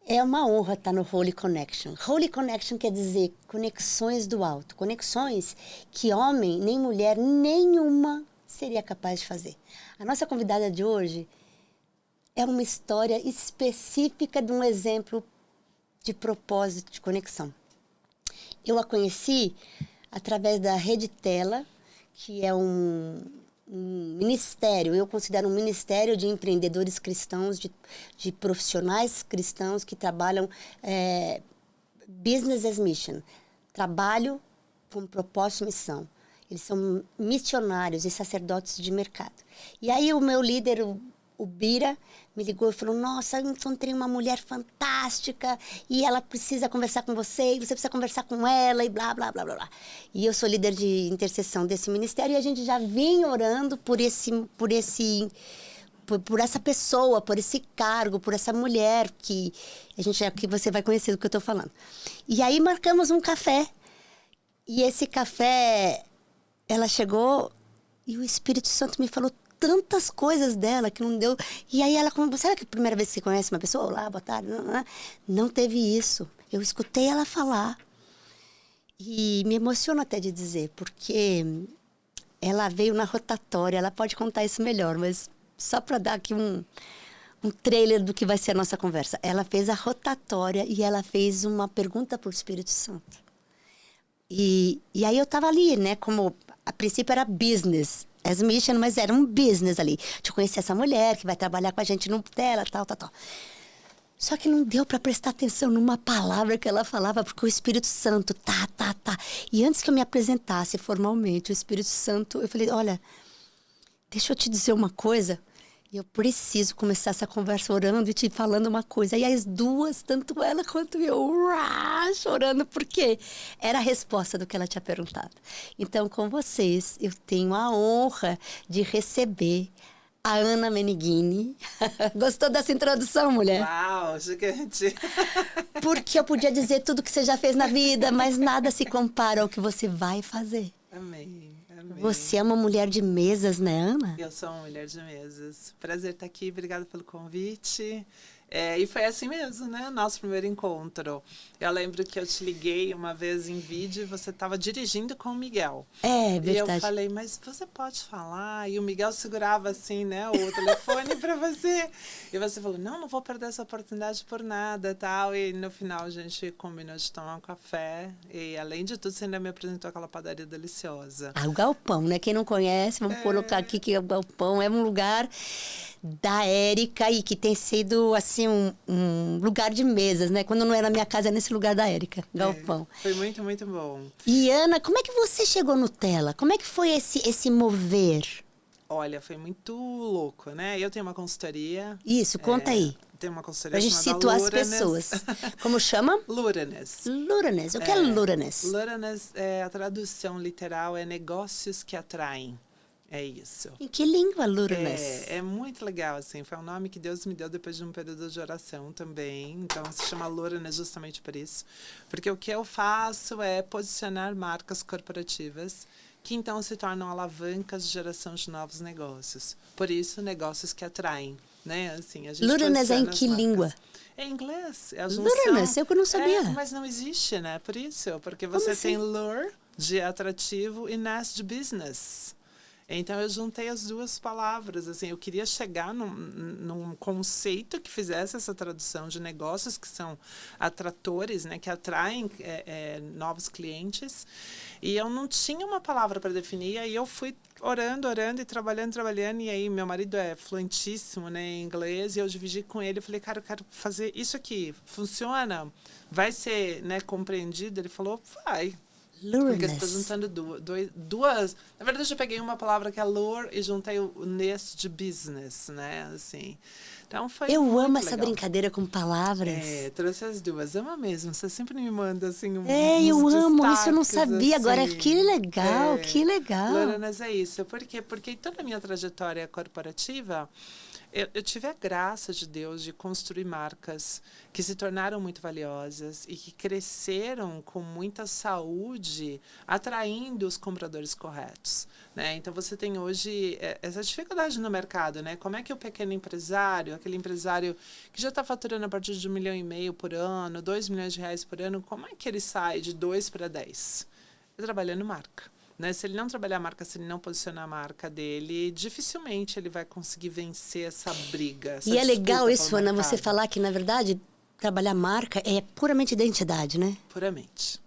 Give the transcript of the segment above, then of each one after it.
É uma honra estar no Holy Connection. Holy Connection quer dizer conexões do alto. Conexões que homem, nem mulher, nenhuma seria capaz de fazer. A nossa convidada de hoje é uma história específica de um exemplo de propósito, de conexão. Eu a conheci através da Rede Tela, que é um ministério, eu considero um ministério de empreendedores cristãos, de profissionais cristãos que trabalham business as mission, trabalho com propósito e missão. Eles são missionários e sacerdotes de mercado. E aí o meu líder, o Bira, me ligou e falou, nossa, eu encontrei uma mulher fantástica e ela precisa conversar com você e você precisa conversar com ela e blá, blá, blá, blá, blá. E eu sou líder de intercessão desse ministério e a gente já vinha orando por essa pessoa, por esse cargo, por essa mulher que você vai conhecer do que eu estou falando. E aí marcamos um café. E esse café, ela chegou e o Espírito Santo me falou tantas coisas dela que não deu. E aí ela, sabe que a primeira vez que você conhece uma pessoa? Olá, boa tarde. Não teve isso. Eu escutei ela falar. E me emociono até de dizer, porque ela veio na rotatória. Ela pode contar isso melhor, mas só para dar aqui um trailer do que vai ser a nossa conversa. Ela fez a rotatória e ela fez uma pergunta para o Espírito Santo. E aí eu estava ali, né? Como a princípio era business as mission, mas era um business ali. De conhecer essa mulher que vai trabalhar com a gente no dela, tal. Só que não deu para prestar atenção numa palavra que ela falava, porque o Espírito Santo, tá. E antes que eu me apresentasse formalmente, o Espírito Santo, eu falei, olha, deixa eu te dizer uma coisa. E eu preciso começar essa conversa orando e te falando uma coisa. E as duas, tanto ela quanto eu, chorando, porque era a resposta do que ela tinha perguntado. Então, com vocês, eu tenho a honra de receber a Ana Meneghini. Gostou dessa introdução, mulher? Uau, gigante! Porque eu podia dizer tudo que você já fez na vida, mas nada se compara ao que você vai fazer. Amém. Você é uma mulher de mesas, né, Ana? Eu sou uma mulher de mesas. Prazer estar aqui, obrigada pelo convite. E foi assim mesmo, né? Nosso primeiro encontro. Eu lembro que eu te liguei uma vez em vídeo e você estava dirigindo com o Miguel. É verdade. E eu falei, mas você pode falar? E o Miguel segurava assim, né, o telefone para você. E você falou, não vou perder essa oportunidade por nada, tal. E no final a gente combinou de tomar um café. E além de tudo, você ainda me apresentou aquela padaria deliciosa. O Galpão, né? Quem não conhece, vamos colocar aqui que o Galpão é um lugar da Érica e que tem sido, assim, um lugar de mesas, né? Quando não era na minha casa, é nesse lugar da Érica, Galpão. Foi muito, muito bom. E, Ana, como é que você chegou no Tela? Como é que foi esse mover? Olha, foi muito louco, né? Eu tenho uma consultoria. Isso, conta aí. Tem uma consultoria pra gente situar as pessoas. Como chama? Luranes. Luranes. O que é Luranes? Luranes, a tradução literal é negócios que atraem. É isso. Em que língua, Luranes? É muito legal, assim. Foi um nome que Deus me deu depois de um período de oração também. Então, se chama Luranes justamente por isso. Porque o que eu faço é posicionar marcas corporativas que então se tornam alavancas de geração de novos negócios. Por isso, negócios que atraem, né? Assim, a gente Luranes é em que língua? É em inglês. É a junção. Luranes, eu que não sabia. Mas não existe, né? Por isso. Porque você tem lure, de atrativo, e nest, de business. Então, eu juntei as duas palavras. Assim, eu queria chegar num conceito que fizesse essa tradução de negócios que são atratores, né, que atraem novos clientes. E eu não tinha uma palavra para definir. E aí eu fui orando e trabalhando. E aí meu marido é fluentíssimo, né, em inglês. E eu dividi com ele. Eu falei, cara, eu quero fazer isso aqui. Funciona? Vai ser, né, compreendido? Ele falou, vai. Porque você está juntando duas. Na verdade, eu peguei uma palavra que é lure e juntei o nest de business, né? Assim. Então foi. Eu amo legal. Essa brincadeira com palavras. Trouxe as duas. Ama mesmo. Você sempre me manda assim eu amo. Isso eu não sabia. Assim. Agora, que legal, que legal. Luranes é isso. Por quê? Porque toda a minha trajetória corporativa. Eu tive a graça de Deus de construir marcas que se tornaram muito valiosas e que cresceram com muita saúde, atraindo os compradores corretos, né? Então, você tem hoje essa dificuldade no mercado, né? Como é que o pequeno empresário, aquele empresário que já está faturando a partir de 1,5 milhão por ano, 2 milhões de reais por ano, como é que ele sai de 2 para 10? Trabalhando marca. Né? Se ele não trabalhar a marca, se ele não posicionar a marca dele, dificilmente ele vai conseguir vencer essa briga. Essa e é legal isso, Ana, mercado. você falar que, na verdade, trabalhar marca é puramente identidade, né? Puramente.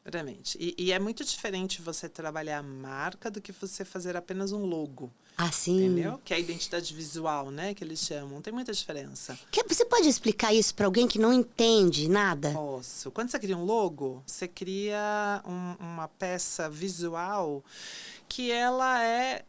Puramente. E é muito diferente você trabalhar a marca do que você fazer apenas um logo. Ah, sim. Entendeu? Que é a identidade visual, né? Que eles chamam. Tem muita diferença. Você pode explicar isso para alguém que não entende nada? Posso. Quando você cria um logo, você cria uma peça visual que ela é,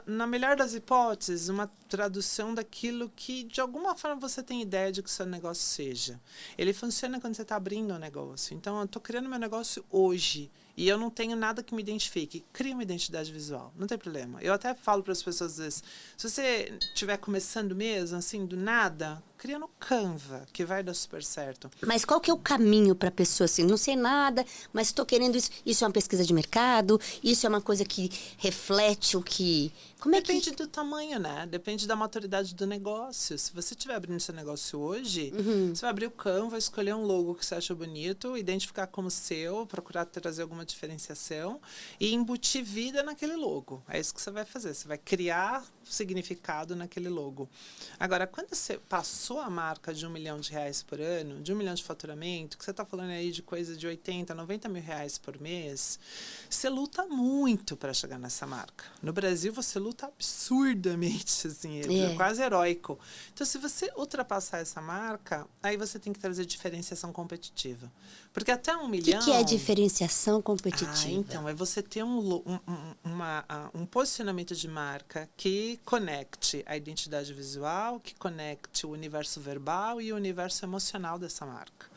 na melhor das hipóteses, uma tradução daquilo que, de alguma forma, você tem ideia de que o seu negócio seja. Ele funciona quando você está abrindo um negócio. Então, eu estou criando meu negócio hoje e eu não tenho nada que me identifique. Cria uma identidade visual, não tem problema. Eu até falo para as pessoas, às vezes, se você estiver começando mesmo, assim, do nada, cria no Canva, que vai dar super certo. Mas qual que é o caminho para a pessoa, assim, não sei nada, mas estou querendo isso. Isso é uma pesquisa de mercado? Isso é uma coisa que reflete o que... Como é Depende do tamanho, né? Depende da maturidade do negócio. Se você estiver abrindo seu negócio hoje, você vai abrir o Canva, escolher um logo que você acha bonito, identificar como seu, procurar trazer alguma diferenciação e embutir vida naquele logo. É isso que você vai fazer. Você vai criar significado naquele logo. Agora, quando você passou a marca de 1 milhão de reais por ano, de 1 milhão de faturamento, que você está falando aí de coisa de 80, 90 mil reais por mês, você luta muito para chegar nessa marca. No Brasil, você luta absurdamente, assim, é quase heróico. Então, se você ultrapassar essa marca, aí você tem que trazer diferenciação competitiva. Porque até 1 milhão... O que é diferenciação competitiva? Então, é você ter um posicionamento de marca que conecte a identidade visual, que conecte o universo verbal e o universo emocional dessa marca.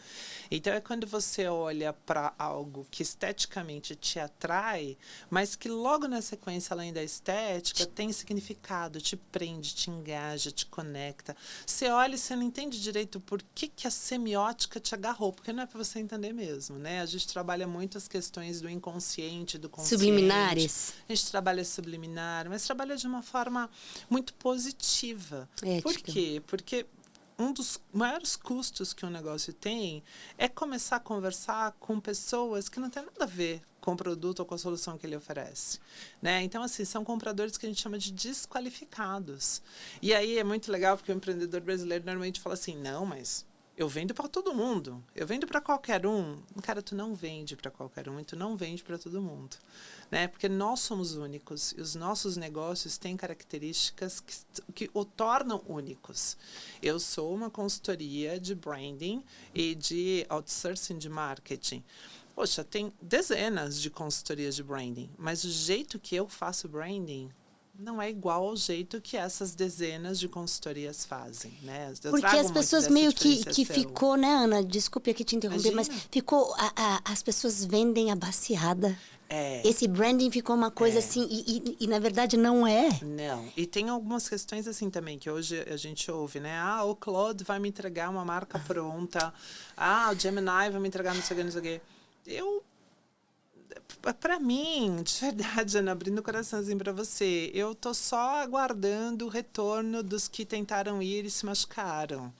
Então, é quando você olha para algo que esteticamente te atrai, mas que logo na sequência, além da estética, tem significado, te prende, te engaja, te conecta. Você olha e você não entende direito por que a semiótica te agarrou, porque não é para você entender mesmo, né? A gente trabalha muito as questões do inconsciente, do consciente. Subliminares. A gente trabalha subliminar, mas trabalha de uma forma muito positiva. Ética. Por quê? Porque um dos maiores custos que um negócio tem é começar a conversar com pessoas que não tem nada a ver com o produto ou com a solução que ele oferece, né? Então, assim, são compradores que a gente chama de desqualificados. E aí é muito legal porque o empreendedor brasileiro normalmente fala assim, não, mas eu vendo para todo mundo, eu vendo para qualquer um. Cara, tu não vende para qualquer um e tu não vende para todo mundo, né? Porque nós somos únicos e os nossos negócios têm características que o tornam únicos. Eu sou uma consultoria de branding e de outsourcing de marketing. Poxa, tem dezenas de consultorias de branding, mas o jeito que eu faço branding não é igual ao jeito que essas dezenas de consultorias fazem, né? Porque as pessoas meio que ficou, né, Ana? Desculpe aqui te interromper, Imagina. mas ficou... as pessoas vendem a baciada. É. Esse branding ficou uma coisa assim, e na verdade não é. Não. E tem algumas questões assim também, que hoje a gente ouve, né? Ah, o Claude vai me entregar uma marca pronta. Ah, o Gemini vai me entregar não sei o que, não sei o que. Para mim, de verdade, Ana, abrindo o coraçãozinho para você, eu tô só aguardando o retorno dos que tentaram ir e se machucaram.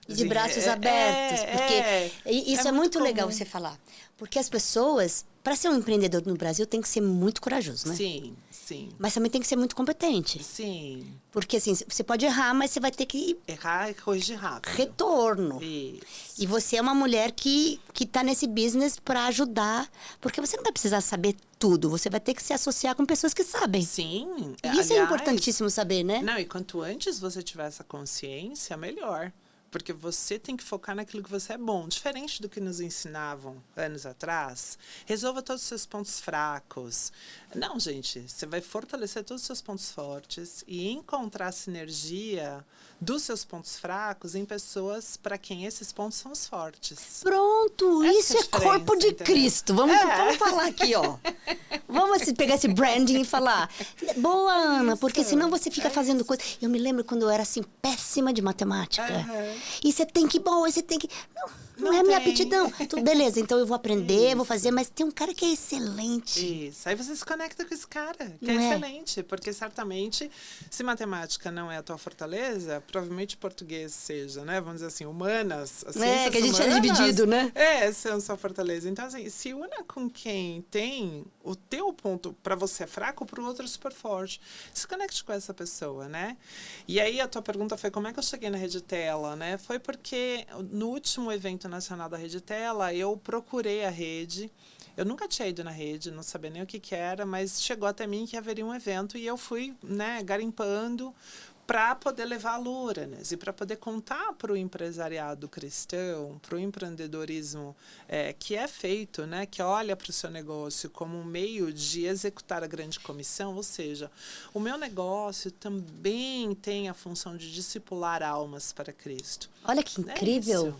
E de braços abertos, porque isso é muito legal comum. você falar. Porque as pessoas, para ser um empreendedor no Brasil, tem que ser muito corajoso, né? Sim, sim. Mas também tem que ser muito competente. Sim. Porque assim, você pode errar, mas você vai ter que... Errar e corrigir rápido. Retorno. Isso. E você é uma mulher que tá nesse business para ajudar. Porque você não vai precisar saber tudo. Você vai ter que se associar com pessoas que sabem. Sim. E isso é importantíssimo saber, né? Não, e quanto antes você tiver essa consciência, melhor. Porque você tem que focar naquilo que você é bom. Diferente do que nos ensinavam anos atrás. Resolva todos os seus pontos fracos. Não, gente. Você vai fortalecer todos os seus pontos fortes e encontrar sinergia dos seus pontos fracos em pessoas para quem esses pontos são os fortes. Pronto, isso é corpo de Cristo. Vamos falar aqui, ó. Vamos pegar esse branding e falar. Boa, Ana, porque senão você fica fazendo coisa. Eu me lembro quando eu era assim, péssima de matemática. E você tem que, você tem que. Não é minha aptidão. Tudo, beleza, então eu vou aprender, vou fazer, mas tem um cara que é excelente. Isso. Aí você se conecta com esse cara, que é excelente. Porque certamente, se matemática não é a tua fortaleza, provavelmente português seja, né? Vamos dizer assim, humanas. Que a gente é dividido, né? Essa é a sua fortaleza. Então, assim, se una com quem tem o teu ponto, para você é fraco, para o outro é super forte. Se conecte com essa pessoa, né? E aí a tua pergunta foi como é que eu cheguei na Rede Tela, né? Foi porque no último evento nacional da Rede Tela, eu procurei a rede. Eu nunca tinha ido na rede, não sabia nem o que era, mas chegou até mim que haveria um evento e eu fui, né, garimpando para poder levar a Luranes e para poder contar para o empresariado cristão, para o empreendedorismo que é feito, né, que olha para o seu negócio como um meio de executar a grande comissão, ou seja, o meu negócio também tem a função de discipular almas para Cristo. Olha que incrível!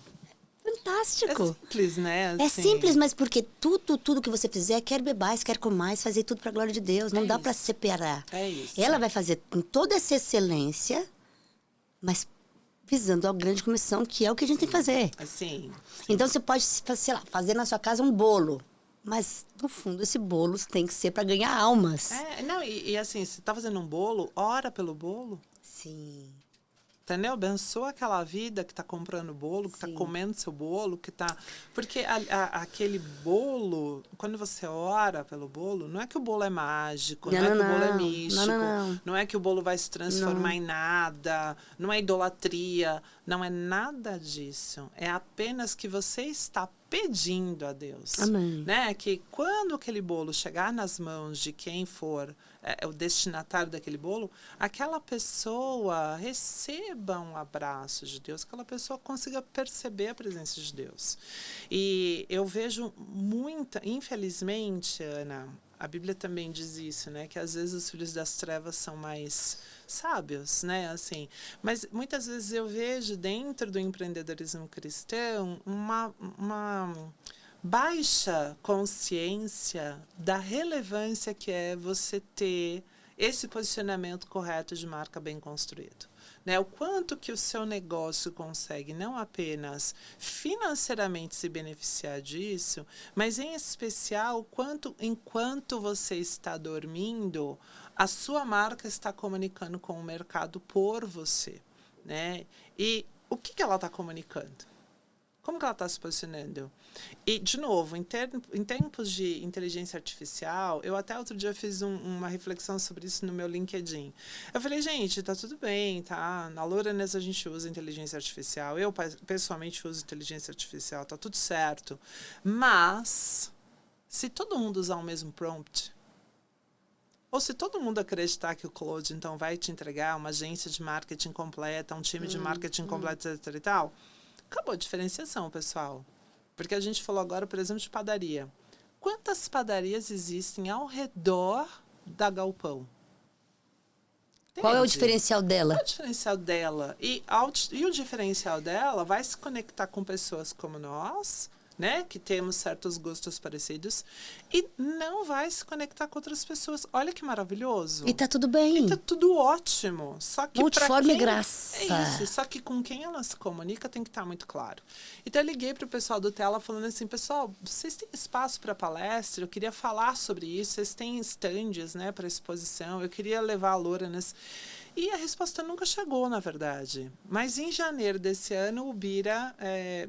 Fantástico. É simples, né? Assim. É simples, mas porque tudo que você fizer, quer bebais, quer comais, fazer tudo para a glória de Deus. Não dá para separar. É isso. Ela vai fazer com toda essa excelência, mas visando a grande comissão, que é o que a gente tem que fazer. Sim. Então, você pode, sei lá, fazer na sua casa um bolo. Mas, no fundo, esse bolo tem que ser para ganhar almas. E assim, se tá fazendo um bolo, ora pelo bolo. Sim. Entendeu? Abençoa aquela vida que está comprando bolo, que está comendo seu bolo, que está... Porque aquele bolo, quando você ora pelo bolo, não é que o bolo é mágico, não é que o bolo é místico, não é que o bolo vai se transformar em nada, não é idolatria, não é nada disso. É apenas que você está pedindo a Deus. Amém. Né? Que quando aquele bolo chegar nas mãos de quem for o destinatário daquele bolo, aquela pessoa receba um abraço de Deus, aquela pessoa consiga perceber a presença de Deus. E eu vejo infelizmente, Ana, a Bíblia também diz isso, né? Que às vezes os filhos das trevas são mais sábios, né? Assim, mas muitas vezes eu vejo dentro do empreendedorismo cristão uma baixa consciência da relevância que é você ter esse posicionamento correto de marca bem construído. Né? O quanto que o seu negócio consegue não apenas financeiramente se beneficiar disso, mas em especial enquanto você está dormindo, a sua marca está comunicando com o mercado por você. Né? E o que ela está comunicando? Como que ela está se posicionando? E, de novo, em tempos de inteligência artificial, eu até outro dia fiz uma reflexão sobre isso no meu LinkedIn. Eu falei, gente, tá tudo bem, tá? Na Luranes a gente usa inteligência artificial. Eu, pessoalmente, uso inteligência artificial, tá tudo certo. Mas, se todo mundo usar o mesmo prompt, ou se todo mundo acreditar que o Claude, então, vai te entregar uma agência de marketing completa, um time de marketing completo, etc e tal, acabou a diferenciação, pessoal. Porque a gente falou agora, por exemplo, de padaria. Quantas padarias existem ao redor da Galpão? Entende? Qual é o diferencial dela? Qual é o diferencial dela? E o diferencial dela vai se conectar com pessoas como nós, né, que temos certos gostos parecidos, e não vai se conectar com outras pessoas. Olha que maravilhoso. E tá tudo bem. E tá tudo ótimo. Só que multiforme graça. É isso. Só que com quem ela se comunica tem que estar muito claro. Então eu liguei para o pessoal do Tela falando assim, pessoal, vocês têm espaço para palestra? Eu queria falar sobre isso. Vocês têm stands, né, para exposição? Eu queria levar a Luranes. E a resposta nunca chegou, na verdade. Mas em janeiro desse ano, o Bira,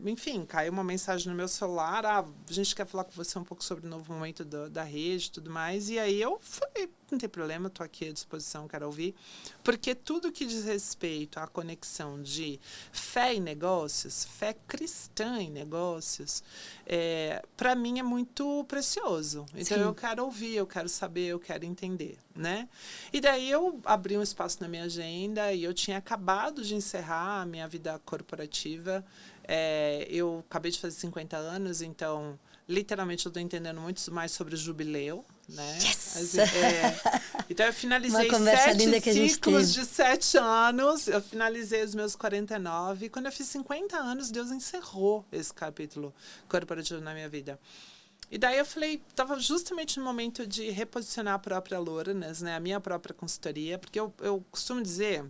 enfim, caiu uma mensagem no meu celular. A gente quer falar com você um pouco sobre o novo momento da rede e tudo mais. E aí eu falei, não tem problema, estou aqui à disposição, quero ouvir. Porque tudo que diz respeito à conexão de fé em negócios, fé cristã em negócios, para mim é muito precioso. Então, eu quero ouvir, eu quero saber, eu quero entender, né? E daí eu abri um espaço na minha agenda e eu tinha acabado de encerrar a minha vida corporativa. Eu acabei de fazer 50 anos, então, literalmente, eu estou entendendo muito mais sobre o jubileu, né? Yes! Então, eu finalizei Uma conversa linda que a gente ciclos teve. de 7 anos, eu finalizei os meus 49, e quando eu fiz 50 anos, Deus encerrou esse capítulo corporativo na minha vida. E daí eu falei, estava justamente no momento de reposicionar a própria Loranes, né? A minha própria consultoria, porque eu costumo dizer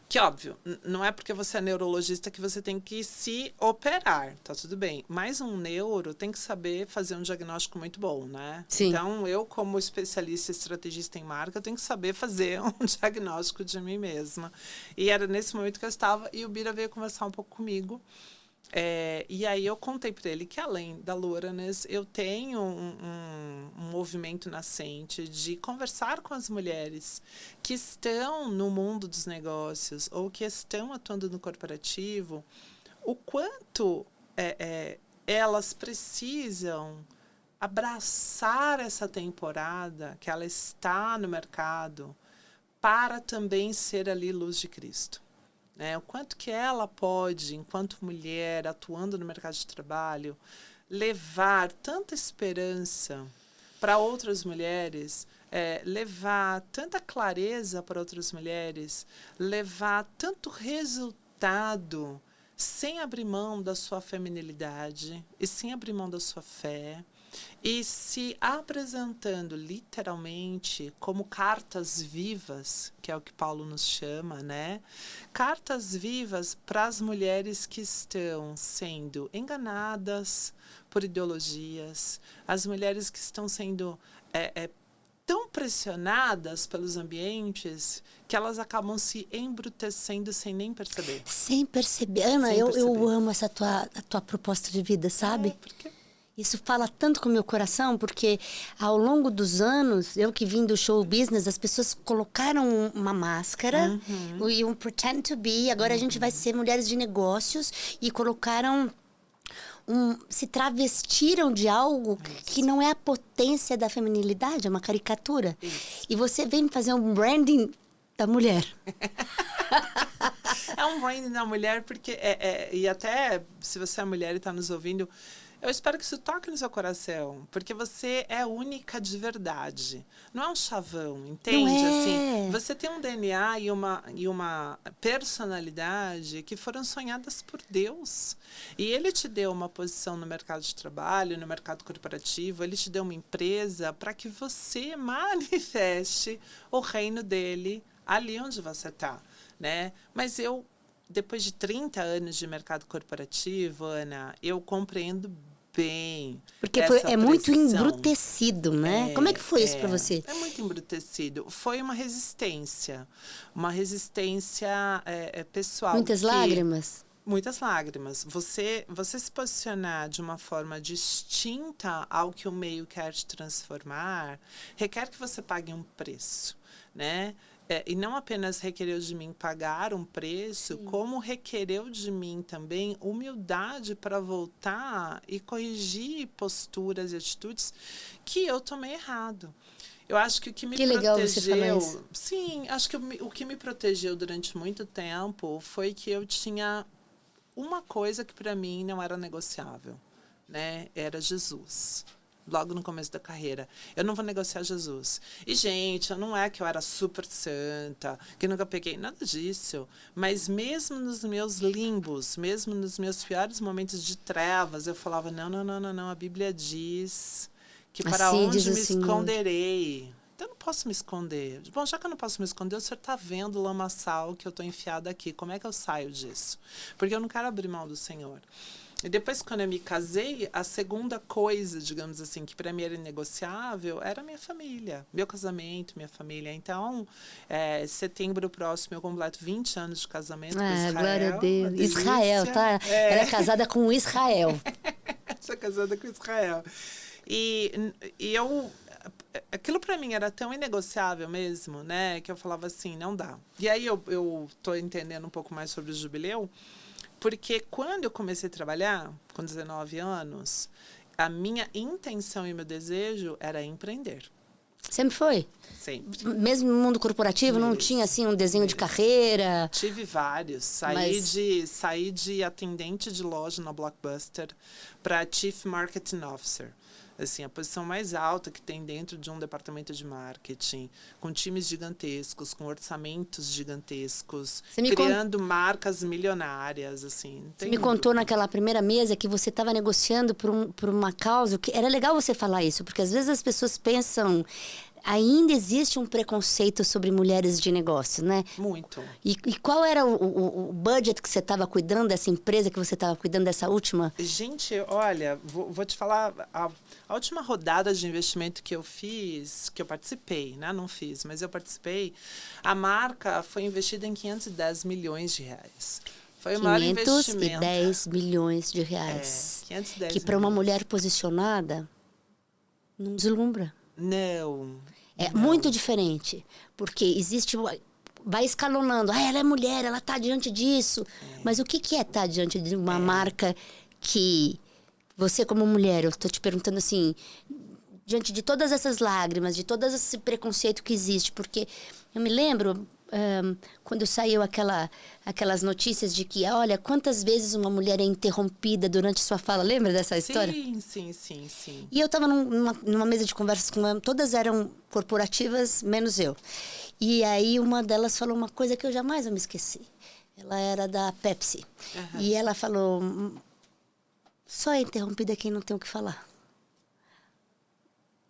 que, óbvio, não é porque você é neurologista que você tem que se operar, tá tudo bem. Mas um neuro tem que saber fazer um diagnóstico muito bom, né? Sim. Então, eu, como especialista e estrategista em marca, eu tenho que saber fazer um diagnóstico de mim mesma. E era nesse momento que eu estava, e o Bira veio conversar um pouco comigo. E aí eu contei para ele que, além da Loranes, eu tenho um movimento nascente de conversar com as mulheres que estão no mundo dos negócios ou que estão atuando no corporativo, o quanto elas precisam abraçar essa temporada que ela está no mercado para também ser ali luz de Cristo. O quanto que ela pode, enquanto mulher, atuando no mercado de trabalho, levar tanta esperança para outras mulheres, levar tanta clareza para outras mulheres, levar tanto resultado sem abrir mão da sua feminilidade e sem abrir mão da sua fé. E se apresentando literalmente como cartas vivas, que é o que Paulo nos chama, né? Cartas vivas para as mulheres que estão sendo enganadas por ideologias, as mulheres que estão sendo tão pressionadas pelos ambientes que elas acabam se embrutecendo sem nem perceber. Sem perceber. Ana, eu amo essa a tua proposta de vida, sabe? Porque isso fala tanto com o meu coração, porque ao longo dos anos, eu que vim do show business, as pessoas colocaram uma máscara, e um pretend to be, agora a gente vai ser mulheres de negócios, e colocaram, se travestiram de algo que não é a potência da feminilidade, é uma caricatura. Isso. E você vem fazer um branding da mulher. É um branding da mulher, porque e até se você é mulher e está nos ouvindo, eu espero que isso toque no seu coração, porque você é única de verdade. Não é um chavão, entende? Não é. Assim, você tem um DNA e uma personalidade que foram sonhadas por Deus. E Ele te deu uma posição no mercado de trabalho, no mercado corporativo, Ele te deu uma empresa para que você manifeste o reino dele ali onde você está, né? Mas depois de 30 anos de mercado corporativo, Ana, eu compreendo bem. Porque é muito embrutecido, né? Como é que foi isso para você? É muito embrutecido. Foi uma resistência pessoal. Muitas lágrimas? Muitas lágrimas. Você se posicionar de uma forma distinta ao que o meio quer te transformar, requer que você pague um preço, né? E não apenas requereu de mim pagar um preço, como requereu de mim também humildade para voltar e corrigir posturas e atitudes que eu tomei errado. Eu acho que o que me protegeu... legal você falar isso. Sim, acho que o que me protegeu durante muito tempo foi que eu tinha uma coisa que para mim não era negociável, né? Era Jesus. Logo no começo da carreira. Eu não vou negociar Jesus. E, gente, não é que eu era super santa, que nunca peguei nada disso. Mas mesmo nos meus limbos, mesmo nos meus piores momentos de trevas, eu falava, não, a Bíblia diz que para assim, onde me assim, esconderei? Então, eu não posso me esconder. Bom, já que eu não posso me esconder, o senhor está vendo o lamaçal que eu estou enfiada aqui. Como é que eu saio disso? Porque eu não quero abrir mão do Senhor. E depois, quando eu me casei, a segunda coisa, digamos assim, que para mim era inegociável, era a minha família. Meu casamento, minha família. Então, setembro próximo, eu completo 20 anos de casamento com Israel. Glória a Deus. Israel, tá? Ela é casada com Israel. Sou casada com Israel. E eu aquilo para mim era tão inegociável mesmo, né? Que eu falava assim, não dá. E aí eu tô entendendo um pouco mais sobre o Jubileu, porque quando eu comecei a trabalhar, com 19 anos, a minha intenção e meu desejo era empreender. Sempre foi? Sempre. Mesmo no mundo corporativo, não tinha assim um desenho de carreira? Tive vários. Saí de atendente de loja na Blockbuster para Chief Marketing Officer. Assim, a posição mais alta que tem dentro de um departamento de marketing, com times gigantescos, com orçamentos gigantescos, criando marcas milionárias, assim. Você me contou naquela primeira mesa que você estava negociando por uma causa, que era legal você falar isso, porque às vezes as pessoas pensam, ainda existe um preconceito sobre mulheres de negócio, né? Muito. E qual era o budget que você estava cuidando dessa empresa, que você estava cuidando dessa última? Gente, olha, vou te falar, a última rodada de investimento que eu fiz, que eu participei, né? Não fiz, mas eu participei, a marca foi investida em 510 milhões de reais. Foi o maior investimento. 510 milhões de reais. 510 que para uma mulher posicionada, não deslumbra. Não. É muito diferente, porque existe... Vai escalonando. Ela é mulher, ela está diante disso. Mas o que é estar diante de uma marca que... Você, como mulher, eu estou te perguntando assim... Diante de todas essas lágrimas, de todo esse preconceito que existe. Porque eu me lembro... quando saiu aquelas notícias de que, olha, quantas vezes uma mulher é interrompida durante sua fala. Lembra dessa história? Sim. E eu estava numa mesa de conversas com ela, todas eram corporativas, menos eu. E aí uma delas falou uma coisa que eu jamais vou me esquecer. Ela era da Pepsi. Uhum. E ela falou, só é interrompida quem não tem o que falar.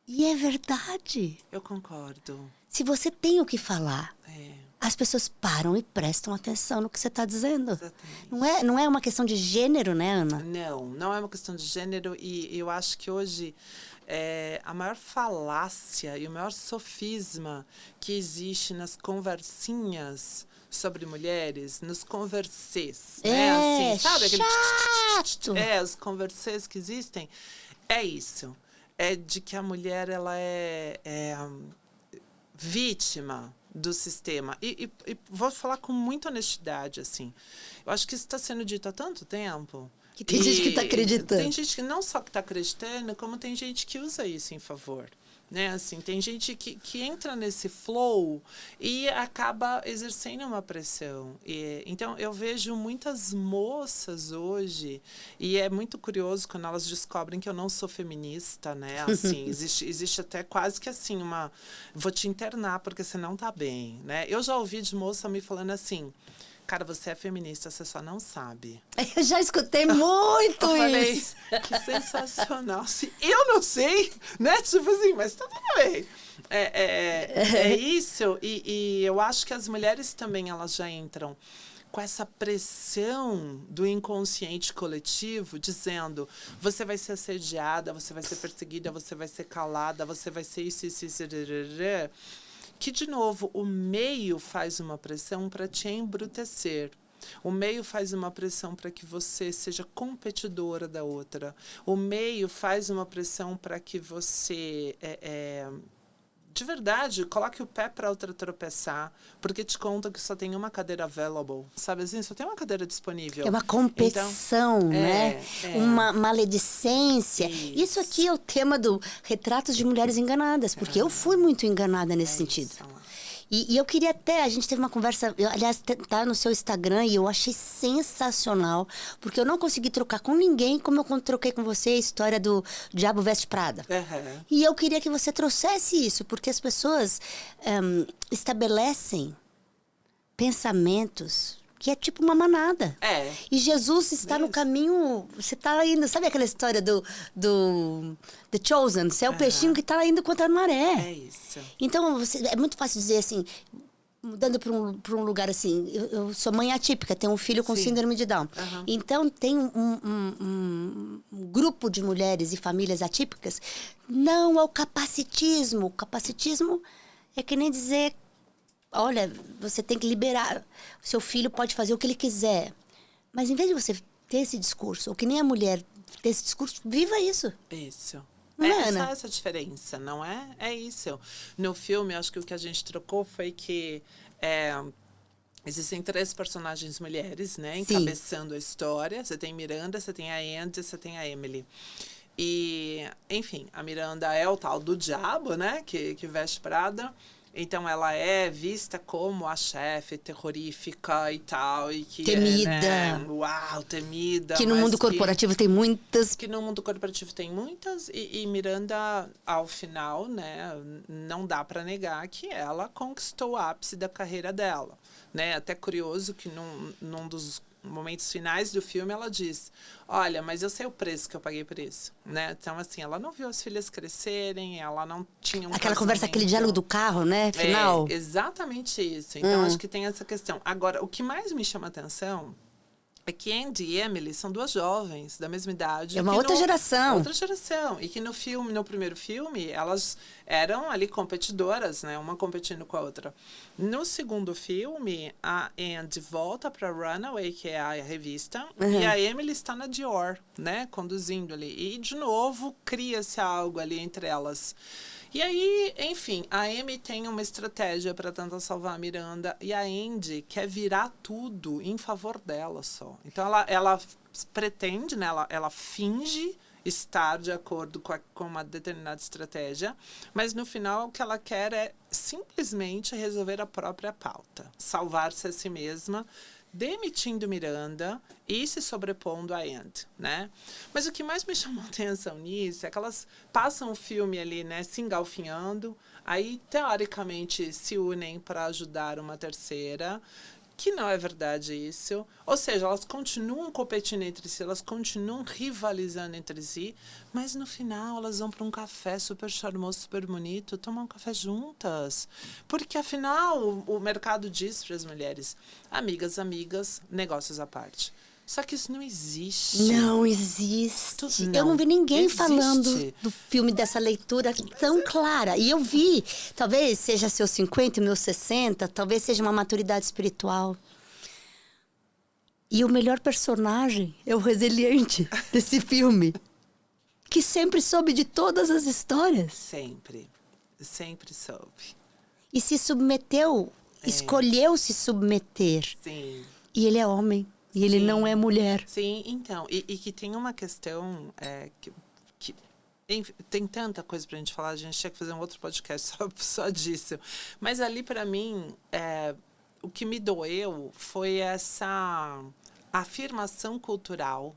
E é verdade. Eu concordo. Se você tem o que falar... As pessoas param e prestam atenção no que você está dizendo. Exatamente. Não é uma questão de gênero, né, Ana? Não é uma questão de gênero. E eu acho que hoje a maior falácia e o maior sofisma que existe nas conversinhas sobre mulheres, nos conversês, né? Assim, sabe? Chato! Os conversês que existem, é isso. É de que a mulher, ela é vítima do sistema. E vou falar com muita honestidade, assim. Eu acho que isso está sendo dito há tanto tempo. Que tem gente que está acreditando. Tem gente que não só que está acreditando, como tem gente que usa isso em favor. Né? Assim, tem gente que entra nesse flow e acaba exercendo uma pressão. Então, eu vejo muitas moças hoje, e é muito curioso quando elas descobrem que eu não sou feminista, né? Assim, existe até quase que assim, vou te internar porque você não tá bem, né? Eu já ouvi de moça me falando assim, cara, você é feminista, você só não sabe. Eu já escutei muito isso. Que sensacional. Se eu não sei, né? Tipo assim, mas tá tudo bem. É isso. E eu acho que as mulheres também, elas já entram com essa pressão do inconsciente coletivo, dizendo, você vai ser assediada, você vai ser perseguida, você vai ser calada, você vai ser isso. Que, de novo, o meio faz uma pressão para te embrutecer. O meio faz uma pressão para que você seja competidora da outra. O meio faz uma pressão para que você, de verdade, coloque o pé para outra tropeçar, porque te conta que só tem uma cadeira available, sabe assim? Só tem uma cadeira disponível. É uma competição, então, né? Uma maledicência. Isso aqui é o tema do Retratos de Mulheres Enganadas, porque eu fui muito enganada nesse sentido. E eu queria até, a gente teve uma conversa, aliás, tá no seu Instagram, e eu achei sensacional, porque eu não consegui trocar com ninguém como eu troquei com você a história do Diabo Veste Prada. E eu queria que você trouxesse isso, porque as pessoas estabelecem pensamentos que é tipo uma manada. E Jesus está no caminho, você está indo, sabe aquela história do The Chosen? Você é o peixinho que está indo contra a maré. É isso. Então, é muito fácil dizer assim, mudando para um lugar assim, eu sou mãe atípica, tenho um filho com síndrome de Down. Então, tem um grupo de mulheres e famílias atípicas, não ao capacitismo. O capacitismo é que nem dizer, olha, você tem que liberar, o seu filho pode fazer o que ele quiser. Mas em vez de você ter esse discurso, ou que nem a mulher ter esse discurso, viva isso. Isso. Ana. Essa diferença, não é? É isso. No filme, acho que o que a gente trocou foi que existem 3 personagens mulheres, né? Encabeçando a história. Você tem Miranda, você tem a Andy, você tem a Emily. E, enfim, a Miranda é o tal do diabo, né? Que veste Prada. Então, ela é vista como a chefe terrorífica e tal. E que temida. né, uau, temida. Que no mundo corporativo tem muitas. Que no mundo corporativo tem muitas. E Miranda, ao final, né? Não dá para negar que ela conquistou o ápice da carreira dela. Né? Até curioso que num dos momentos finais do filme ela diz, olha, mas eu sei o preço que eu paguei por isso, né? Então, assim, ela não viu as filhas crescerem, ela não tinha Aquela conversa, aquele diálogo do carro, né? Final. Exatamente isso. Então, acho que tem essa questão. Agora, o que mais me chama a atenção é que Andy e Emily são 2 jovens da mesma idade. É uma outra geração. Outra geração. E que no primeiro filme, elas eram ali competidoras, né? Uma competindo com a outra. No segundo filme, a Andy volta para Runaway, que é a revista, e a Emily está na Dior, né? Conduzindo ali. E, de novo, cria-se algo ali entre elas. E aí, enfim, a Amy tem uma estratégia para tentar salvar a Miranda e a Andy quer virar tudo em favor dela só. Então, ela pretende, né? Ela finge estar de acordo com uma determinada estratégia, mas no final o que ela quer é simplesmente resolver a própria pauta, salvar-se a si mesma, demitindo Miranda e se sobrepondo a Andy, né? Mas o que mais me chamou a atenção nisso é que elas passam o filme ali, né, se engalfinhando, aí teoricamente se unem para ajudar uma terceira, que não é verdade isso. Ou seja, elas continuam competindo entre si, elas continuam rivalizando entre si, mas no final elas vão para um café super charmoso, super bonito, tomar um café juntas. Porque, afinal, o mercado diz para as mulheres, amigas, negócios à parte. Só que isso não existe. Não existe. Eu não vi ninguém falando do filme dessa leitura tão clara. E eu vi, talvez seja seus 50 e meus 60, talvez seja uma maturidade espiritual. E o melhor personagem é o resiliente desse filme. Que sempre soube de todas as histórias. Sempre. Sempre soube. E se submeteu, escolheu se submeter. Sim. E ele é homem. E ele não é mulher. Sim, então. E que tem uma questão enfim, tem tanta coisa pra gente falar, a gente tinha que fazer um outro podcast só disso. Mas ali, para mim, o que me doeu foi essa afirmação cultural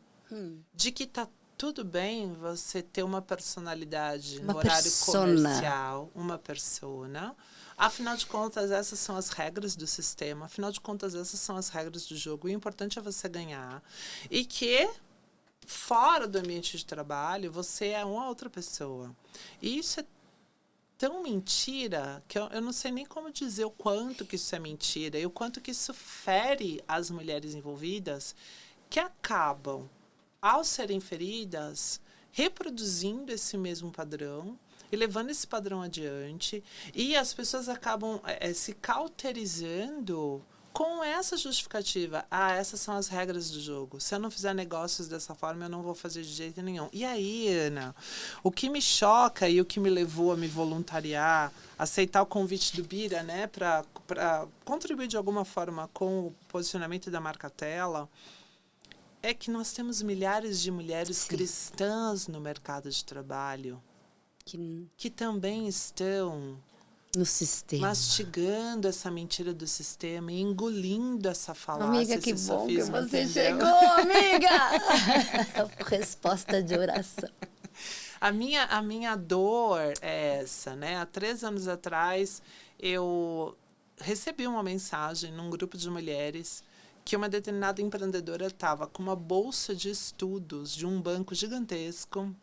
de que tá tudo bem você ter uma personalidade no horário comercial, uma persona. Afinal de contas, essas são as regras do sistema. Afinal de contas, essas são as regras do jogo. O importante é você ganhar. E que, fora do ambiente de trabalho, você é uma outra pessoa. E isso é tão mentira que eu não sei nem como dizer o quanto que isso é mentira e o quanto que isso fere as mulheres envolvidas, que acabam, ao serem feridas, reproduzindo esse mesmo padrão e levando esse padrão adiante, e as pessoas acabam se cauterizando com essa justificativa. Essas são as regras do jogo. Se eu não fizer negócios dessa forma, eu não vou fazer de jeito nenhum. E aí, Ana, o que me choca e o que me levou a me voluntariar, aceitar o convite do Bira, né, para contribuir de alguma forma com o posicionamento da marca Tela, é que nós temos milhares de mulheres cristãs no mercado de trabalho que também estão no sistema, mastigando essa mentira do sistema e engolindo essa falácia. Amiga, que bom que você chegou, amiga! Resposta de oração. A minha dor é essa, né? Há 3 anos atrás, eu recebi uma mensagem num grupo de mulheres que uma determinada empreendedora estava com uma bolsa de estudos de um banco gigantesco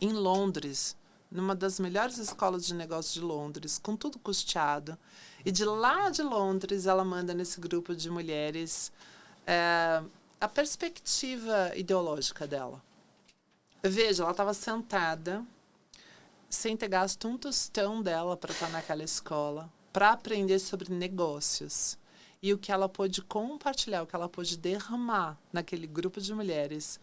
em Londres, numa das melhores escolas de negócios de Londres, com tudo custeado. E de lá de Londres, ela manda nesse grupo de mulheres a perspectiva ideológica dela. Veja, ela estava sentada, sem ter gasto um tostão dela para estar naquela escola, para aprender sobre negócios. E o que ela pôde compartilhar, o que ela pôde derramar naquele grupo de mulheres,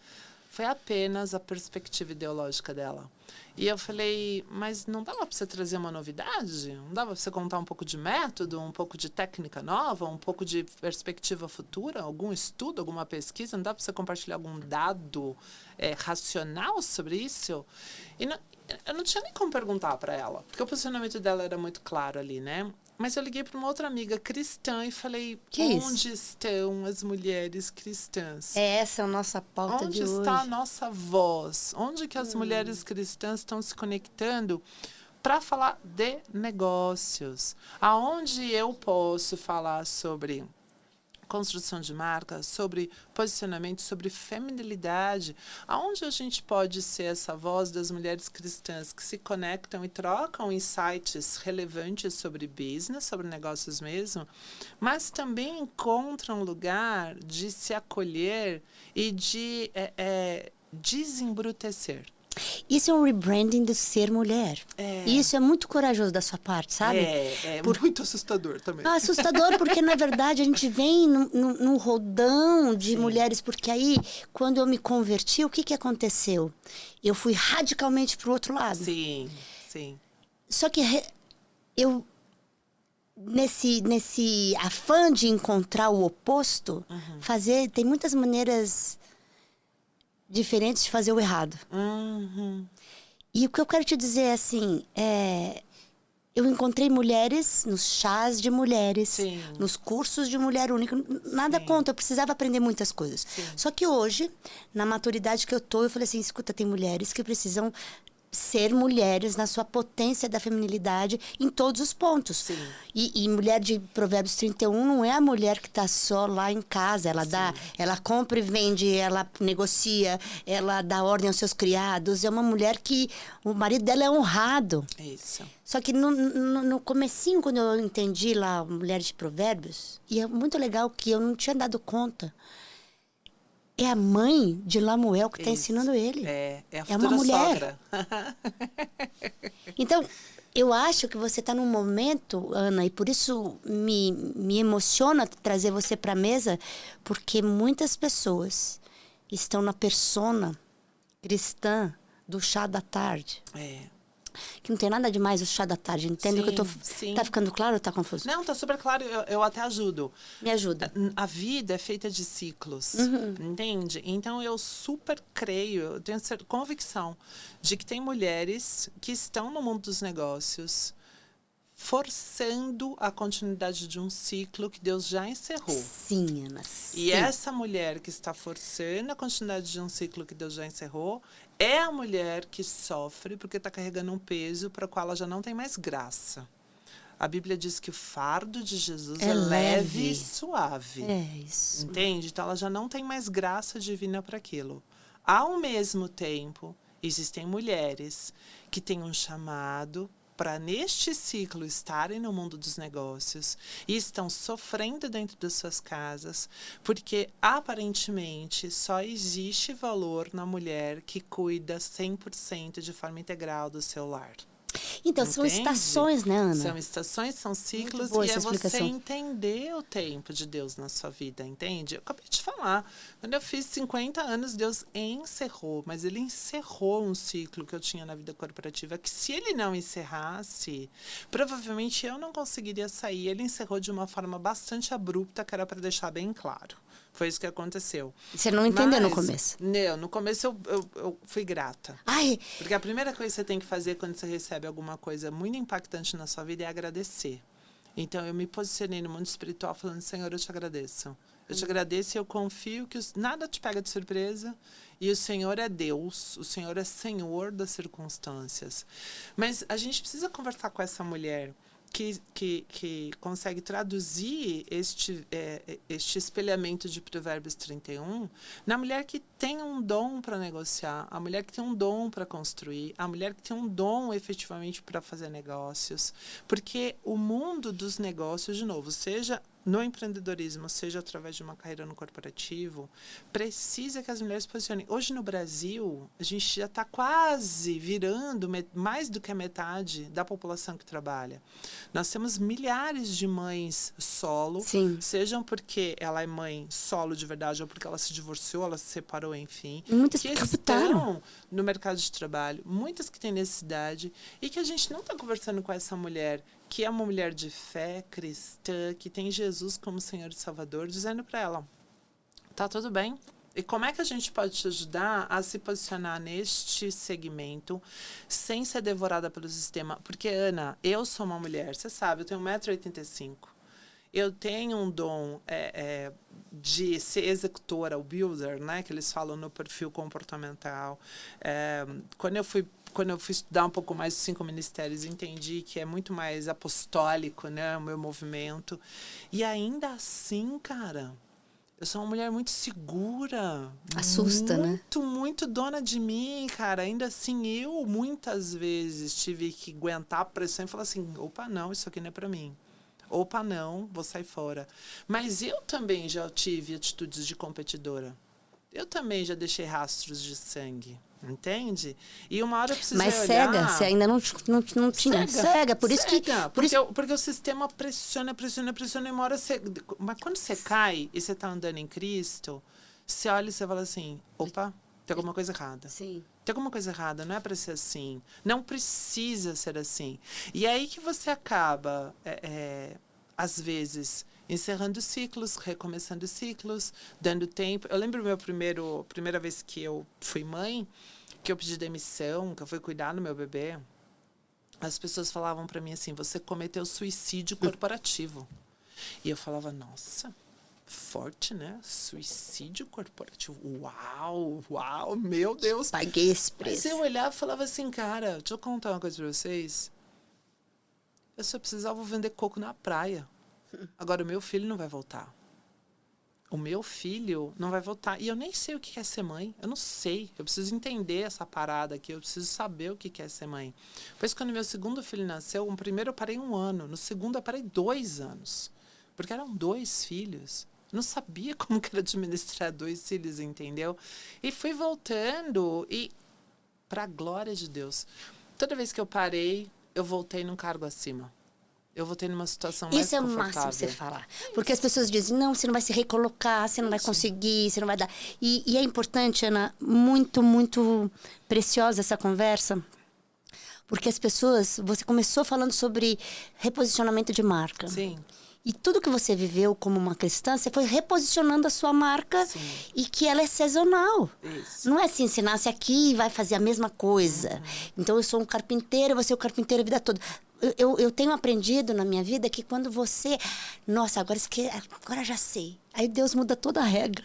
Foi apenas a perspectiva ideológica dela. E eu falei, mas não dava para você trazer uma novidade? Não dava para você contar um pouco de método, um pouco de técnica nova, um pouco de perspectiva futura, algum estudo, alguma pesquisa? Não dá para você compartilhar algum dado racional sobre isso? E não, eu não tinha nem como perguntar para ela, porque o posicionamento dela era muito claro ali, né? Mas eu liguei para uma outra amiga cristã e falei, onde estão as mulheres cristãs? Essa é a nossa pauta de hoje. Onde está a nossa voz? Onde que as mulheres cristãs estão se conectando para falar de negócios? Aonde eu posso falar sobre construção de marca, sobre posicionamento, sobre feminilidade, aonde a gente pode ser essa voz das mulheres cristãs que se conectam e trocam insights relevantes sobre business, sobre negócios mesmo, mas também encontram um lugar de se acolher e de desembrutecer. Isso é um rebranding do ser mulher. E isso é muito corajoso da sua parte, sabe? Muito assustador também. Assustador, porque, na verdade, a gente vem num rodão de mulheres. Porque aí, quando eu me converti, o que aconteceu? Eu fui radicalmente para o outro lado. Sim, sim. Só que eu, nesse afã de encontrar o oposto, tem muitas maneiras diferentes de fazer o errado. E o que eu quero te dizer é assim, eu encontrei mulheres nos chás de mulheres, nos cursos de mulher única, nada contra, eu precisava aprender muitas coisas. Só que hoje, na maturidade que eu falei assim, escuta, tem mulheres que precisam ser mulheres na sua potência da feminilidade em todos os pontos. E mulher de Provérbios 31 não é a mulher que está só lá em casa. Ela compra e vende, ela negocia, ela dá ordem aos seus criados. É uma mulher que o marido dela é honrado. Isso. Só que no comecinho, quando eu entendi lá Mulher de Provérbios, e é muito legal que eu não tinha dado conta. É a mãe de Lamuel que está ensinando ele. É a futura uma mulher. Sogra. Então, eu acho que você está num momento, Ana, e por isso me emociona trazer você para a mesa, porque muitas pessoas estão na persona cristã do chá da tarde. Que não tem nada demais o chá da tarde. Entende o que eu tô... Tá ficando claro ou tá confuso? Não, tá super claro. Eu até ajudo. Me ajuda. A vida é feita de ciclos, entende? Então, eu super creio, eu tenho convicção de que tem mulheres que estão no mundo dos negócios forçando a continuidade de um ciclo que Deus já encerrou. Sim, Ana. Sim. E essa mulher que está forçando a continuidade de um ciclo que Deus já encerrou é a mulher que sofre porque está carregando um peso para o qual ela já não tem mais graça. A Bíblia diz que o fardo de Jesus é leve e suave. É isso. Entende? Então, ela já não tem mais graça divina para aquilo. Ao mesmo tempo, existem mulheres que têm um chamado para, neste ciclo, estarem no mundo dos negócios e estão sofrendo dentro das suas casas, porque, aparentemente, só existe valor na mulher que cuida 100% de forma integral do seu lar. Então, são estações, né, Ana? São estações, são ciclos, e é você entender o tempo de Deus na sua vida, entende? Eu acabei de falar, quando eu fiz 50 anos, Deus encerrou, mas Ele encerrou um ciclo que eu tinha na vida corporativa, que se Ele não encerrasse, provavelmente eu não conseguiria sair. Ele encerrou de uma forma bastante abrupta, que era para deixar bem claro. Foi isso que aconteceu. Você não entendeu no começo? Não, no começo eu fui grata. Ai. Porque a primeira coisa que você tem que fazer quando você recebe alguma coisa muito impactante na sua vida é agradecer. Então, eu me posicionei no mundo espiritual falando, Senhor, eu te agradeço. Eu te agradeço e eu confio que nada te pega de surpresa. E o Senhor é Deus, o Senhor é Senhor das circunstâncias. Mas a gente precisa conversar com essa mulher que consegue traduzir este espelhamento de Provérbios 31 na mulher que tem um dom para negociar, a mulher que tem um dom para construir, a mulher que tem um dom efetivamente para fazer negócios. Porque o mundo dos negócios, de novo, seja no empreendedorismo, seja através de uma carreira no corporativo, precisa que as mulheres se posicionem. Hoje no Brasil, a gente já está quase virando mais do que a metade da população que trabalha. Nós temos milhares de mães solo, Sim. sejam porque ela é mãe solo de verdade ou porque ela se divorciou, ela se separou, enfim. Muitas que captaram estão no mercado de trabalho, muitas que têm necessidade e que a gente não está conversando com essa mulher que é uma mulher de fé cristã, que tem Jesus como Senhor e Salvador, dizendo para ela, tá tudo bem? E como é que a gente pode te ajudar a se posicionar neste segmento sem ser devorada pelo sistema? Porque, Ana, eu sou uma mulher, você sabe, eu tenho 1,85 m. Eu tenho um dom de ser executora, o builder, né, que eles falam no perfil comportamental. Quando eu fui estudar um pouco mais dos 5 ministérios, entendi que é muito mais apostólico, né, o meu movimento. E ainda assim, cara, eu sou uma mulher muito segura. Assusta, né? Muito dona de mim, cara. Ainda assim, eu muitas vezes tive que aguentar a pressão e falar assim, opa, não, isso aqui não é pra mim. Opa, não, vou sair fora. Mas eu também já tive atitudes de competidora. Eu também já deixei rastros de sangue. Entende? E uma hora eu precisei Mas olhar... cega, você ainda não tinha. Cega, por isso que... Porque o sistema pressiona, e uma hora você... Mas quando você cai e você está andando em Cristo, você olha e você fala assim, opa, tem alguma coisa errada. Sim. Tem alguma coisa errada, não é para ser assim. Não precisa ser assim. E é aí que você acaba, às vezes, encerrando ciclos, recomeçando ciclos, dando tempo. Eu lembro primeira vez que eu fui mãe, que eu pedi demissão, que eu fui cuidar do meu bebê. As pessoas falavam para mim assim, você cometeu suicídio corporativo. E eu falava, nossa... forte, né? Suicídio corporativo. Uau, meu Deus. Paguei esse preço. Mas eu olhava e falava assim, cara, deixa eu contar uma coisa pra vocês. Eu só precisava vender coco na praia. Agora, o meu filho não vai voltar. O meu filho não vai voltar. E eu nem sei o que é ser mãe. Eu não sei. Eu preciso entender essa parada aqui. Eu preciso saber o que é ser mãe. Pois quando meu segundo filho nasceu, no primeiro eu parei 1 ano. No segundo eu parei 2 anos. Porque eram 2 filhos. Não sabia como que era administrar 2 filhos, entendeu? E fui voltando e, para a glória de Deus, toda vez que eu parei, eu voltei num cargo acima. Eu voltei numa situação mais confortável. Isso é o máximo você falar. Porque as pessoas dizem, não, você não vai se recolocar, você não vai conseguir, você não vai dar... E é importante, Ana, muito, muito preciosa essa conversa, porque as pessoas... Você começou falando sobre reposicionamento de marca. Sim. E tudo que você viveu como uma cristã, você foi reposicionando a sua marca. Sim. E que ela é sazonal. Isso. Não é assim, se nasce aqui e vai fazer a mesma coisa. Uhum. Então, eu sou um carpinteiro, você é o carpinteiro a vida toda. Eu tenho aprendido na minha vida que quando você... Nossa, agora já sei. Aí Deus muda toda a regra.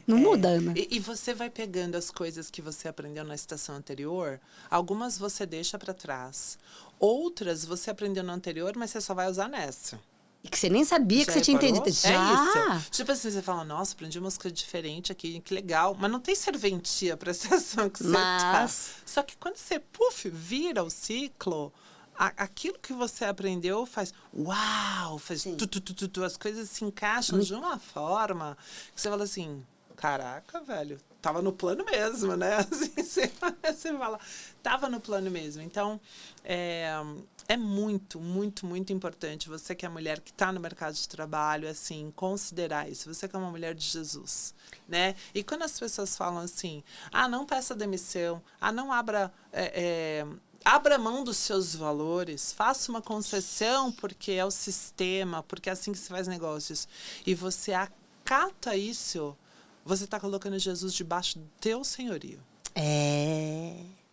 Não muda, Ana? E você vai pegando as coisas que você aprendeu na estação anterior. Algumas você deixa para trás. Outras você aprendeu na anterior, mas você só vai usar nessa. E que você nem sabia que você tinha entendido. Já! É isso. Tipo assim, você fala, nossa, aprendi umas coisas diferentes aqui, que legal. Mas não tem serventia para essa ação que você tá. Só que quando você, vira o ciclo, aquilo que você aprendeu faz uau, faz as coisas se encaixam de uma forma que você fala assim, caraca, velho, tava no plano mesmo, né? Assim, você fala, tava no plano mesmo. Então, é muito, muito, muito importante você que é mulher que está no mercado de trabalho, assim, considerar isso. Você que é uma mulher de Jesus, né? E quando as pessoas falam assim, não peça demissão, não abra mão dos seus valores, faça uma concessão porque é o sistema, porque é assim que se faz negócios. E você acata isso, você está colocando Jesus debaixo do teu senhorio.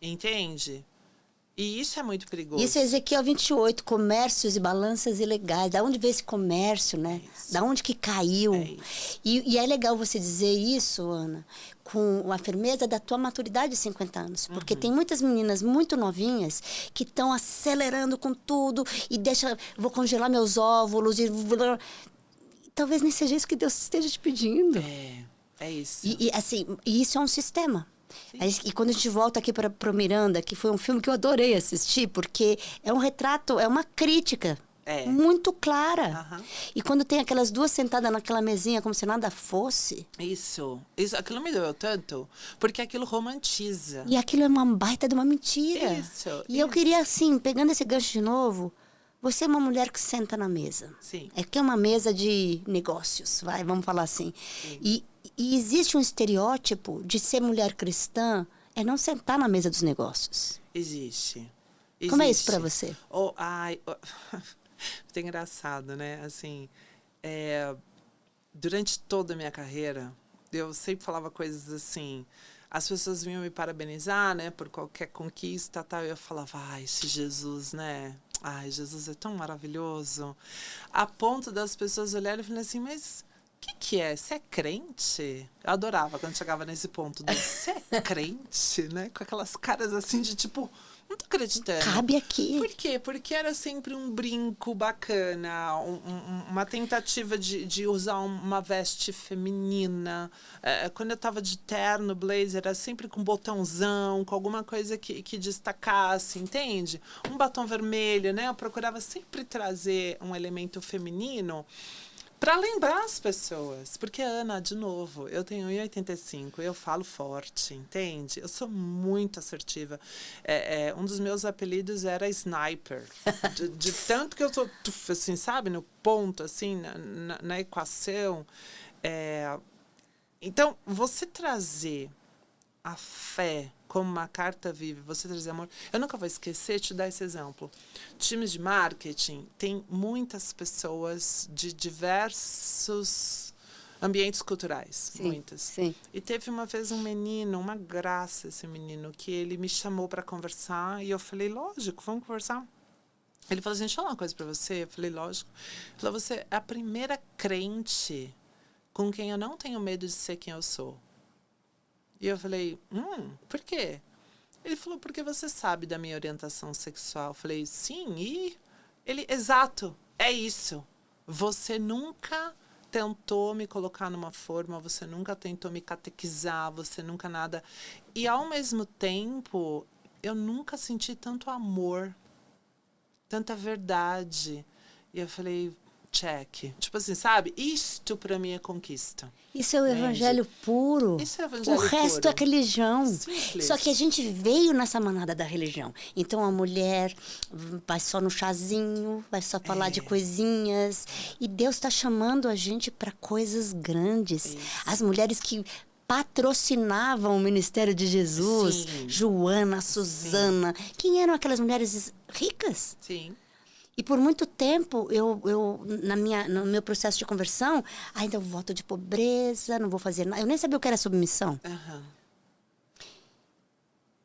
Entende? E isso é muito perigoso. Isso é Ezequiel 28, comércios e balanças ilegais. Da onde veio esse comércio, né? Da onde que caiu? E é legal você dizer isso, Ana, com a firmeza da tua maturidade de 50 anos. Porque tem muitas meninas muito novinhas que estão acelerando com tudo e vou congelar meus óvulos e talvez nem seja isso que Deus esteja te pedindo. É isso. E assim, isso é um sistema. E quando a gente volta aqui para o Miranda, que foi um filme que eu adorei assistir, porque é um retrato, é uma crítica Muito clara. Aham. E quando tem aquelas duas sentadas naquela mesinha como se nada fosse. Isso, aquilo me doeu tanto, porque aquilo romantiza. E aquilo é uma baita de uma mentira. E eu queria, assim, pegando esse gancho de novo, você é uma mulher que senta na mesa. Sim. É que é uma mesa de negócios, vamos falar assim. E existe um estereótipo de ser mulher cristã é não sentar na mesa dos negócios. Existe. Como é isso pra você? Muito engraçado, né? Assim, durante toda a minha carreira, eu sempre falava coisas assim. As pessoas vinham me parabenizar, né? Por qualquer conquista, tal. Eu falava, ai, esse Jesus, né? Ai, Jesus é tão maravilhoso. A ponto das pessoas olharem e falarem assim, mas o que é? Você é crente? Eu adorava quando chegava nesse ponto. Você é crente, né? Com aquelas caras assim de tipo... Não tô acreditando. Cabe aqui. Por quê? Porque era sempre um brinco bacana, uma tentativa de usar uma veste feminina. Quando eu tava de terno, blazer, era sempre com botãozão, com alguma coisa que destacasse, entende? Um batom vermelho, né? Eu procurava sempre trazer um elemento feminino para lembrar as pessoas. Porque, Ana, de novo, eu tenho 1,85, eu falo forte, entende? Eu sou muito assertiva. Um dos meus apelidos era Sniper. De tanto que eu sou, assim, sabe, no ponto, assim, na equação. Então, você trazer a fé como uma carta viva, você trazer amor. Eu nunca vou esquecer, te dar esse exemplo. Times de marketing tem muitas pessoas de diversos ambientes culturais, Sim, muitas. Sim. E teve uma vez um menino, uma graça esse menino, que ele me chamou para conversar e eu falei, lógico, vamos conversar. Ele falou assim, deixa eu falar uma coisa para você. Eu falei, lógico. Ele falou, você é a primeira crente com quem eu não tenho medo de ser quem eu sou. E eu falei, por quê? Ele falou, porque você sabe da minha orientação sexual. Eu falei, sim, e ele, exato, é isso. Você nunca tentou me colocar numa forma, você nunca tentou me catequizar, você nunca nada. E, ao mesmo tempo, eu nunca senti tanto amor, tanta verdade. E eu falei, check. Tipo assim, sabe? Isto pra mim é conquista. Isso é o evangelho puro. Isso é o evangelho puro. O resto é religião. Simples. Só que a gente veio nessa manada da religião. Então a mulher vai só no chazinho, vai só falar de coisinhas. E Deus está chamando a gente para coisas grandes. Isso. As mulheres que patrocinavam o ministério de Jesus, Sim. Joana, Susana. Sim. Quem eram aquelas mulheres ricas? Sim. E por muito tempo, no meu processo de conversão, ainda eu voto de pobreza, não vou fazer nada. Eu nem sabia o que era submissão. Uhum.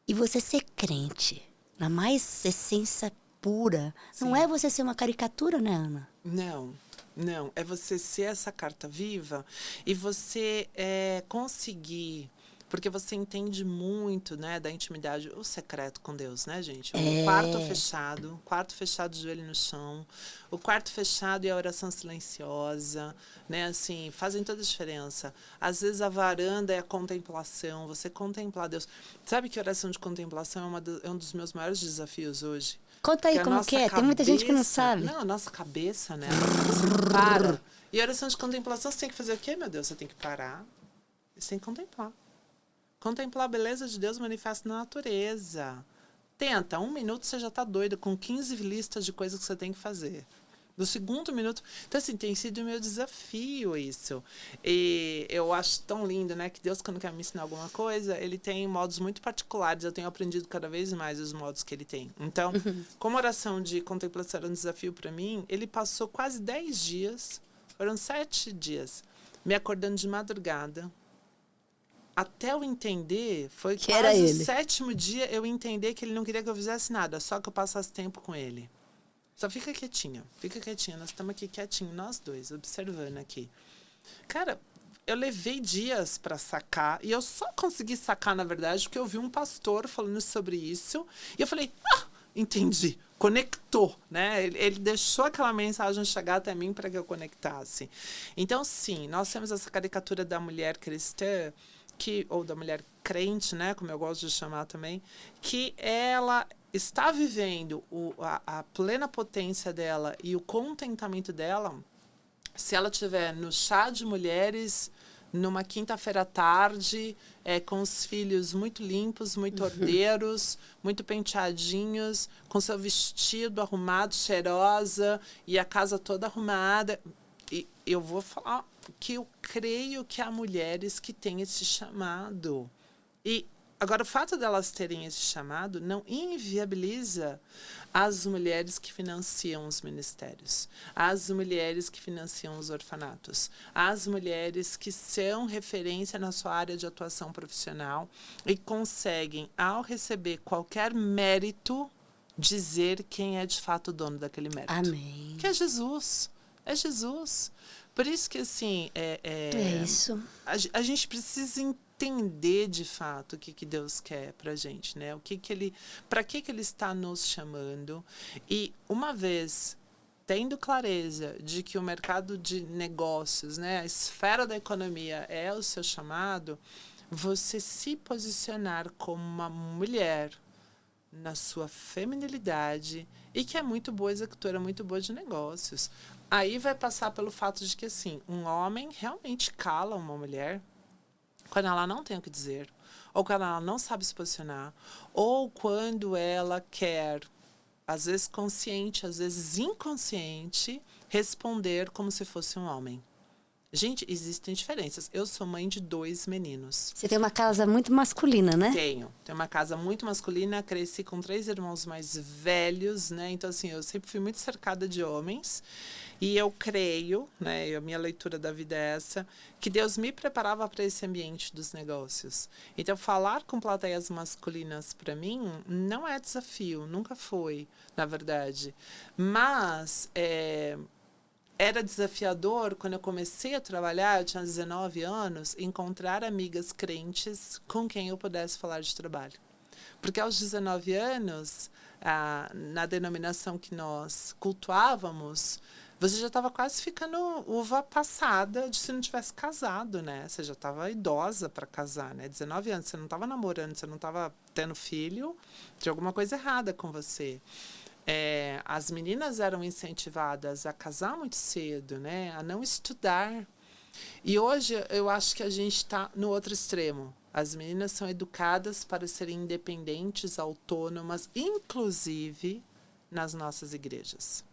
E você ser crente, na mais essência pura, Sim. não é você ser uma caricatura, né, Ana? Não. É você ser essa carta viva e você conseguir... Porque você entende muito, né, da intimidade, o secreto com Deus, né, gente? O quarto fechado, joelho no chão, o quarto fechado e a oração silenciosa, né, assim, fazem toda a diferença. Às vezes a varanda é a contemplação, você contemplar Deus. Sabe que oração de contemplação é um dos meus maiores desafios hoje? Conta aí como que é, tem muita gente que não sabe. Não, a nossa cabeça, né, a nossa cabeça não para. E a oração de contemplação, você tem que fazer o quê, meu Deus? Você tem que parar e você tem que contemplar. Contemplar a beleza de Deus manifesta na natureza. Tenta, 1 minuto você já está doido, com 15 listas de coisas que você tem que fazer. No segundo minuto... Então, assim, tem sido o meu desafio isso. E eu acho tão lindo, né? Que Deus, quando quer me ensinar alguma coisa, Ele tem modos muito particulares. Eu tenho aprendido cada vez mais os modos que Ele tem. Então, como oração de contemplação era um desafio para mim, Ele passou quase 10 dias, foram 7 dias, me acordando de madrugada, até eu entender, foi que quase o 7º dia eu entender que ele não queria que eu fizesse nada, só que eu passasse tempo com ele. Só fica quietinha, nós estamos aqui quietinhos, nós dois, observando aqui. Cara, eu levei dias para sacar, e eu só consegui sacar, na verdade, porque eu vi um pastor falando sobre isso, e eu falei, entendi, conectou, né? Ele deixou aquela mensagem chegar até mim para que eu conectasse. Então, sim, nós temos essa caricatura da mulher cristã, ou da mulher crente, né, como eu gosto de chamar também, que ela está vivendo a plena potência dela e o contentamento dela, se ela estiver no chá de mulheres, numa quinta-feira à tarde, com os filhos muito limpos, muito ordeiros, muito penteadinhos, com seu vestido arrumado, cheirosa, e a casa toda arrumada. E eu vou falar que eu creio que há mulheres que têm esse chamado. E agora, o fato delas terem esse chamado não inviabiliza as mulheres que financiam os ministérios, as mulheres que financiam os orfanatos, as mulheres que são referência na sua área de atuação profissional e conseguem, ao receber qualquer mérito, dizer quem é de fato o dono daquele mérito. Amém. Que é Jesus. É Jesus. Por isso que, assim, É isso. A gente precisa entender de fato o que Deus quer pra gente, né? Para que ele está nos chamando. E uma vez tendo clareza de que o mercado de negócios, né, a esfera da economia é o seu chamado, você se posicionar como uma mulher na sua feminilidade e que é muito boa executora, muito boa de negócios. Aí vai passar pelo fato de que, assim, um homem realmente cala uma mulher quando ela não tem o que dizer, ou quando ela não sabe se posicionar, ou quando ela quer, às vezes consciente, às vezes inconsciente, responder como se fosse um homem. Gente, existem diferenças. Eu sou mãe de 2 meninos. Você tem uma casa muito masculina, né? Tenho uma casa muito masculina, cresci com 3 irmãos mais velhos, né? Então, assim, eu sempre fui muito cercada de homens. E eu creio, né, a minha leitura da vida é essa, que Deus me preparava para esse ambiente dos negócios. Então, falar com plateias masculinas, para mim, não é desafio, nunca foi, na verdade. Mas era desafiador quando eu comecei a trabalhar, eu tinha 19 anos, encontrar amigas crentes com quem eu pudesse falar de trabalho. Porque aos 19 anos, na denominação que nós cultuávamos, você já estava quase ficando uva passada de se não tivesse casado, né? Você já estava idosa para casar, né? 19 anos, você não estava namorando, você não estava tendo filho, tinha alguma coisa errada com você. As meninas eram incentivadas a casar muito cedo, né? A não estudar. E hoje eu acho que a gente está no outro extremo. As meninas são educadas para serem independentes, autônomas, inclusive nas nossas igrejas.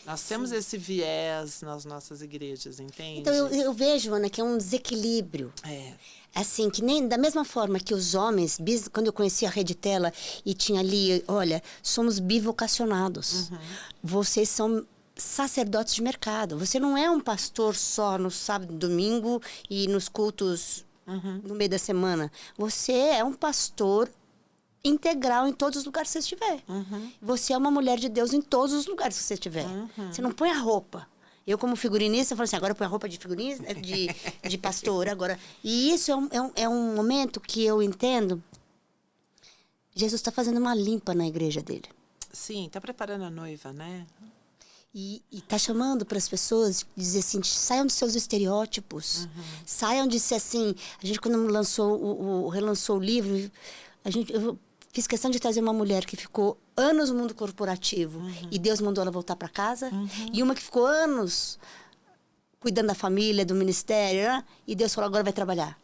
Nós temos esse viés nas nossas igrejas, entende? Então, eu vejo, Ana, que é um desequilíbrio. Assim, que nem da mesma forma que os homens, quando eu conheci a Rede Tela e tinha ali, olha, somos bivocacionados. Vocês são sacerdotes de mercado. Você não é um pastor só no sábado e domingo e nos cultos no meio da semana. Você é um pastor integral em todos os lugares que você estiver. Você é uma mulher de Deus em todos os lugares que você estiver. Você não põe a roupa. Eu, como figurinista, falo assim, agora eu ponho a roupa de figurinista, de pastor, agora. E isso é um momento que eu entendo. Jesus está fazendo uma limpa na igreja dele. Sim, está preparando a noiva, né? E está chamando para as pessoas dizer assim, saiam dos seus estereótipos. Saiam de ser assim. A gente, quando relançou o livro, eu fiz questão de trazer uma mulher que ficou anos no mundo corporativo e Deus mandou ela voltar para casa, e uma que ficou anos cuidando da família, do ministério, né? E Deus falou, agora vai trabalhar.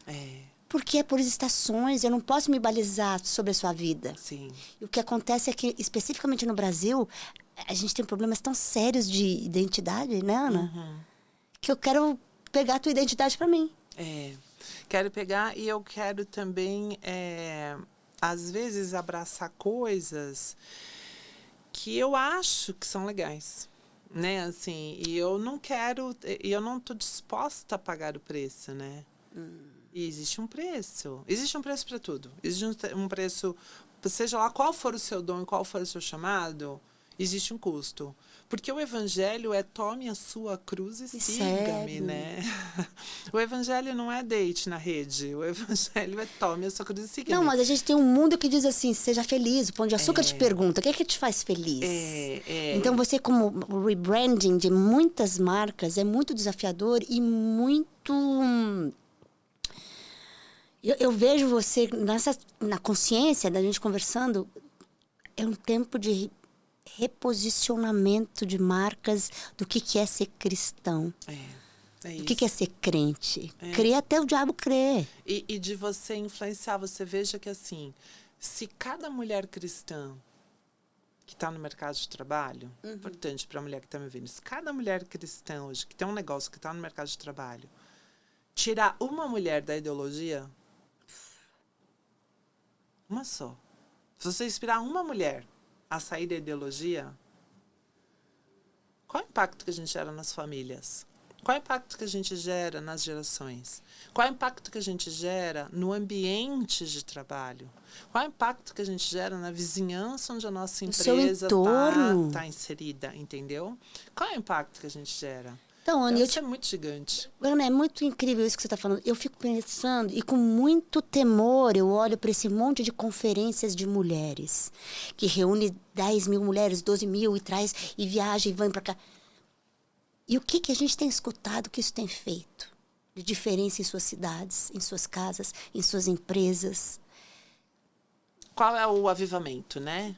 Porque é por estações, eu não posso me balizar sobre a sua vida. Sim. E o que acontece é que, especificamente no Brasil, a gente tem problemas tão sérios de identidade, né, Ana? Que eu quero pegar a tua identidade para mim. Quero pegar e eu quero também... às vezes, abraçar coisas que eu acho que são legais, né? Assim, e eu não estou disposta a pagar o preço, né? E existe um preço para tudo. Existe um preço, seja lá qual for o seu dom e qual for o seu chamado, existe um custo. Porque o evangelho é tome a sua cruz e siga-me, né? O evangelho não é date na rede. O evangelho é tome a sua cruz e siga-me. Não, mas a gente tem um mundo que diz assim, seja feliz. O Pão de Açúcar te pergunta, o que é que te faz feliz? Então, você como rebranding de muitas marcas é muito desafiador e muito... Eu vejo você na consciência da gente conversando, é um tempo de reposicionamento de marcas do que é ser cristão. É do isso. que é ser crente. Crer até o diabo crer. E de você influenciar, você veja que assim, se cada mulher cristã que está no mercado de trabalho, importante para a mulher que está me vendo, se cada mulher cristã hoje, que tem um negócio que está no mercado de trabalho, tirar uma mulher da ideologia, uma só. Se você inspirar uma mulher a sair da ideologia, qual é o impacto que a gente gera nas famílias? Qual é o impacto que a gente gera nas gerações? Qual é o impacto que a gente gera no ambiente de trabalho? Qual é o impacto que a gente gera na vizinhança onde a nossa empresa está inserida, entendeu? Qual é o impacto que a gente gera? Então, Ana, isso é muito gigante. Ana, é muito incrível isso que você está falando. Eu fico pensando, e com muito temor, eu olho para esse monte de conferências de mulheres, que reúne 10 mil mulheres, 12 mil, e traz, e viaja, e vem para cá. E o que a gente tem escutado que isso tem feito? De diferença em suas cidades, em suas casas, em suas empresas. Qual é o avivamento, né?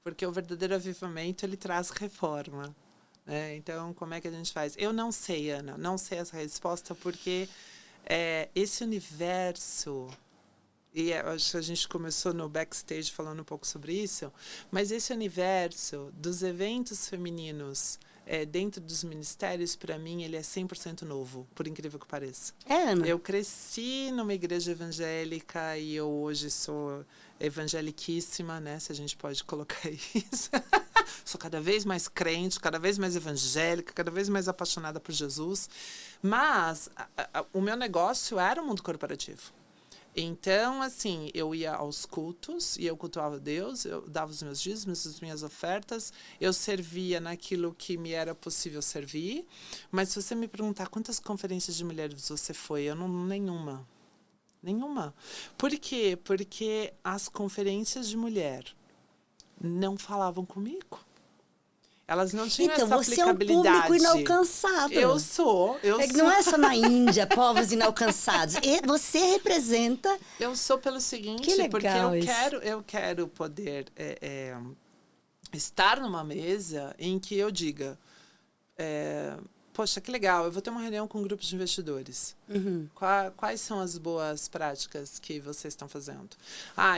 Porque o verdadeiro avivamento, ele traz reforma. Então, como é que a gente faz? Eu não sei, Ana, não sei essa resposta, porque esse universo, e acho que a gente começou no backstage falando um pouco sobre isso, mas esse universo dos eventos femininos dentro dos ministérios, para mim, ele é 100% novo, por incrível que pareça. Ana? Eu cresci numa igreja evangélica e eu hoje sou evangeliquíssima, né? Se a gente pode colocar isso. Sou cada vez mais crente, cada vez mais evangélica, cada vez mais apaixonada por Jesus. Mas o meu negócio era o mundo corporativo. Então, assim, eu ia aos cultos e eu cultuava Deus, eu dava os meus dízimos, as minhas ofertas, eu servia naquilo que me era possível servir. Mas se você me perguntar quantas conferências de mulheres você foi, eu não, nenhuma. Nenhuma. Por quê? Porque as conferências de mulher não falavam comigo. Elas não tinham essa aplicabilidade. Então, você é um público inalcançável. Eu sou. Não é só na Índia, povos inalcançados. Você representa... Eu sou pelo seguinte, que legal porque eu quero poder estar numa mesa em que eu diga, poxa, que legal, eu vou ter uma reunião com um grupo de investidores. Quais são as boas práticas que vocês estão fazendo?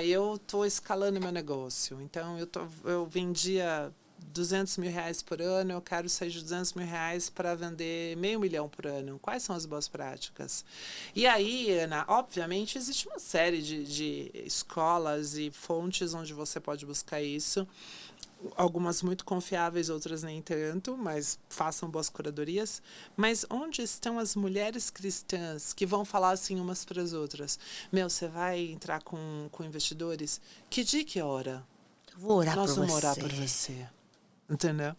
Eu estou escalando meu negócio. Então, eu vendia 200 mil reais por ano, eu quero sair de 200 mil reais para vender $500 mil por ano. Quais são as boas práticas? E aí, Ana, obviamente, existe uma série de escolas e fontes onde você pode buscar isso. Algumas muito confiáveis, outras nem tanto, mas façam boas curadorias. Mas onde estão as mulheres cristãs que vão falar assim umas para as outras? Você vai entrar com investidores? Que dia, que hora? Vou orar Nós vamos orar por você. Entendeu?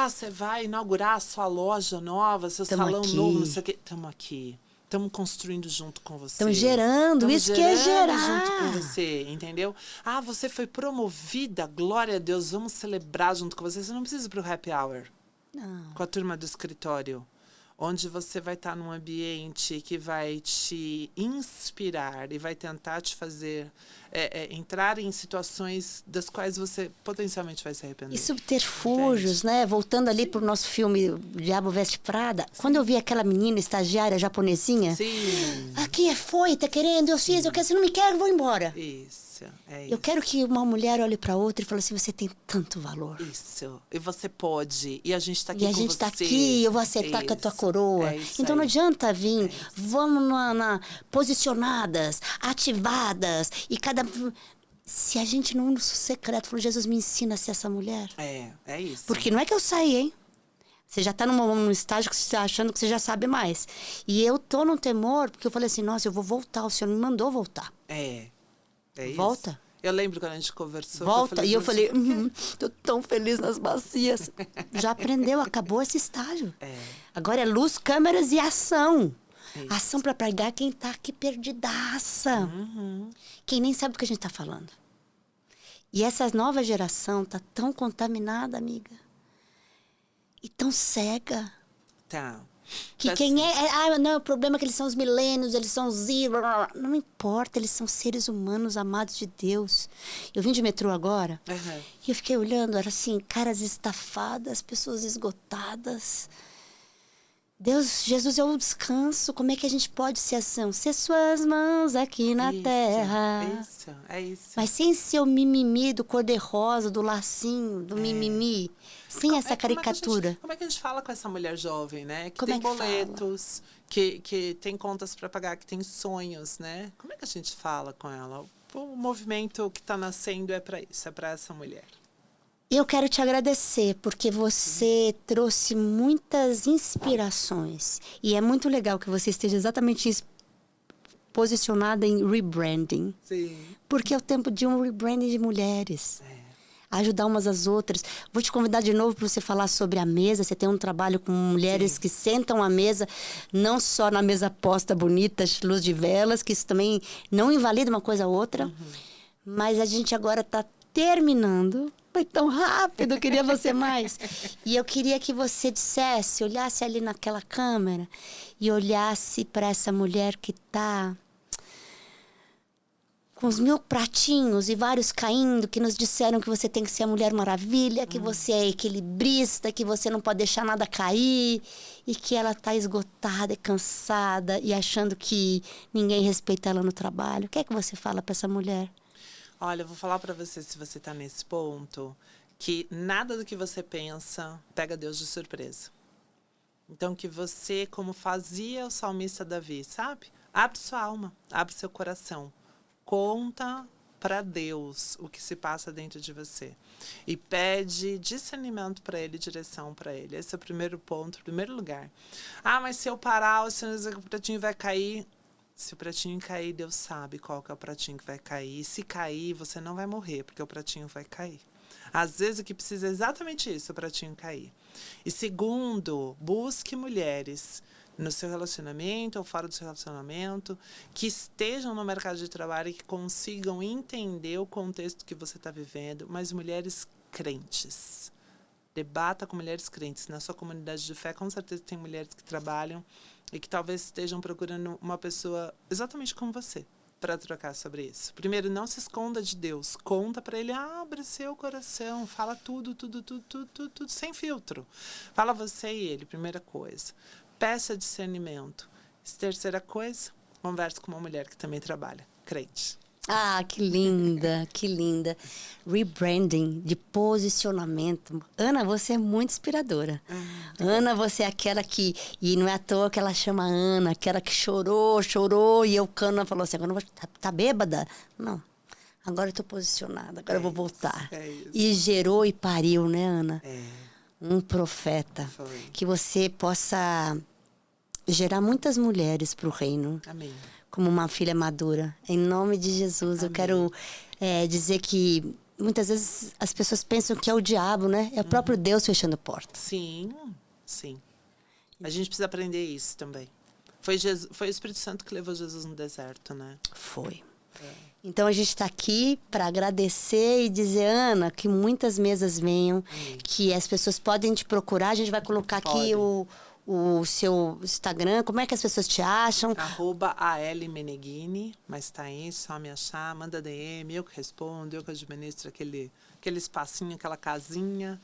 Você vai inaugurar a sua loja nova, seu salão novo, não sei o quê. Estamos aqui. Estamos construindo junto com você. Estamos gerando, isso que é gerar. Junto com você, entendeu? Você foi promovida, glória a Deus, vamos celebrar junto com você. Você não precisa ir para o happy hour. Não. Com a turma do escritório. Onde você vai estar num ambiente que vai te inspirar e vai tentar te fazer entrar em situações das quais você potencialmente vai se arrepender. E subterfúgios, né? Voltando ali para o nosso filme Diabo Veste Prada. Sim. Quando eu vi aquela menina estagiária japonesinha. Sim. Aqui tá querendo, eu fiz, eu quero, você não me quer, eu vou embora. Isso. Eu quero que uma mulher olhe para outra e fale assim, você tem tanto valor. Isso. E você pode. E a gente está aqui com você. E a gente está aqui, eu vou acertar com a tua coroa. Então não adianta vir. Vamos posicionadas, ativadas. E se a gente não no secreto falou, Jesus, me ensina a ser essa mulher. É isso. Porque não é que eu saí, hein? Você já está num estágio que você está achando que você já sabe mais. E eu tô num temor, porque eu falei assim, nossa, eu vou voltar, o Senhor me mandou voltar. Volta. Isso. Eu lembro quando a gente conversou. Volta. Eu falei, tô tão feliz nas bacias. Já aprendeu, acabou esse estágio. Agora é luz, câmeras e ação. Isso. Ação para pregar quem tá aqui perdidaça. Quem nem sabe do que a gente tá falando. E essa nova geração tá tão contaminada, amiga. E tão cega. Tá. Que quem não, o problema é que eles são os milênios, eles são os zero. Não importa, eles são seres humanos amados de Deus. Eu vim de metrô agora e eu fiquei olhando, era assim, caras estafadas, pessoas esgotadas. Jesus é o descanso. Como é que a gente pode ser assim? Ser suas mãos aqui na terra. É isso. Mas sem ser o mimimi do cor-de-rosa, do lacinho, do mimimi. Sem essa caricatura. Como é que a gente fala com essa mulher jovem, né? Que como tem é que boletos, que tem contas para pagar, que tem sonhos, né? Como é que a gente fala com ela? O movimento que está nascendo é para isso, é para essa mulher. Eu quero te agradecer, porque você trouxe muitas inspirações. E é muito legal que você esteja exatamente posicionada em rebranding. Sim. Porque é o tempo de um rebranding de mulheres. Ajudar umas às outras. Vou te convidar de novo para você falar sobre a mesa. Você tem um trabalho com mulheres que sentam à mesa, não só na mesa posta bonita, luz de velas, que isso também não invalida uma coisa a outra. Mas a gente agora está terminando. Foi tão rápido, eu queria você mais. E eu queria que você dissesse, olhasse ali naquela câmera e olhasse para essa mulher que está com os 1000 pratinhos e vários caindo, que nos disseram que você tem que ser a Mulher Maravilha, que você é equilibrista, que você não pode deixar nada cair, e que ela está esgotada e cansada e achando que ninguém respeita ela no trabalho. O que é que você fala para essa mulher? Olha, eu vou falar para você, se você está nesse ponto, que nada do que você pensa pega Deus de surpresa. Então, que você, como fazia o salmista Davi, sabe? Abre sua alma, abre seu coração. Conta para Deus o que se passa dentro de você. E pede discernimento para Ele, direção para Ele. Esse é o primeiro ponto, o primeiro lugar. Ah, mas se eu parar, o pratinho vai cair. Se o pratinho cair, Deus sabe qual que é o pratinho que vai cair. E se cair, você não vai morrer, porque o pratinho vai cair. Às vezes o que precisa é exatamente isso, o pratinho cair. E segundo, busque mulheres no seu relacionamento ou fora do seu relacionamento, que estejam no mercado de trabalho e que consigam entender o contexto que você está vivendo, mas mulheres crentes. Debata com mulheres crentes. Na sua comunidade de fé, com certeza tem mulheres que trabalham e que talvez estejam procurando uma pessoa exatamente como você para trocar sobre isso. Primeiro, não se esconda de Deus. Conta para Ele, abre seu coração, fala tudo, sem filtro. Fala você e Ele, primeira coisa. Peça discernimento. Terceira coisa, converse com uma mulher que também trabalha, crente. Ah, que linda, que linda. Rebranding, de posicionamento. Ana, você é muito inspiradora. Ana, você é aquela que... E não é à toa que ela chama Ana, aquela que chorou. E eu, Cana, falou assim, agora não vou, tá bêbada? Não, agora eu tô posicionada, agora eu vou voltar. E gerou e pariu, né, Ana? Um profeta. Foi. Que você possa gerar muitas mulheres para o reino. Amém. Como uma filha madura. Em nome de Jesus, Amém. Eu quero dizer que muitas vezes as pessoas pensam que é o diabo, né? É o próprio Deus fechando portas. Sim. A gente precisa aprender isso também. Foi o Espírito Santo que levou Jesus no deserto, né? Foi. Então a gente está aqui para agradecer e dizer, Ana, que muitas mesas venham, que as pessoas podem te procurar. A gente vai colocar aqui o seu Instagram. Como é que as pessoas te acham? @ALMeneghini, mas tá aí, só me achar, manda DM, eu que respondo, eu que administro aquele espacinho, aquela casinha.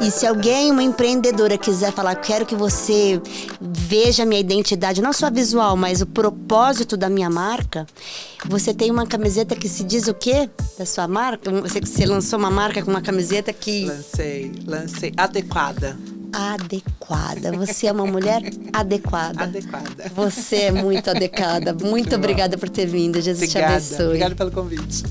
E se alguém, uma empreendedora, quiser falar, quero que você veja a minha identidade, não só visual, mas o propósito da minha marca, você tem uma camiseta que se diz o quê da sua marca? Você lançou uma marca com uma camiseta que... Lancei. Adequada. Você é uma mulher adequada. Você é muito adequada. Muito obrigada por ter vindo. Jesus te abençoe. Obrigada pelo convite.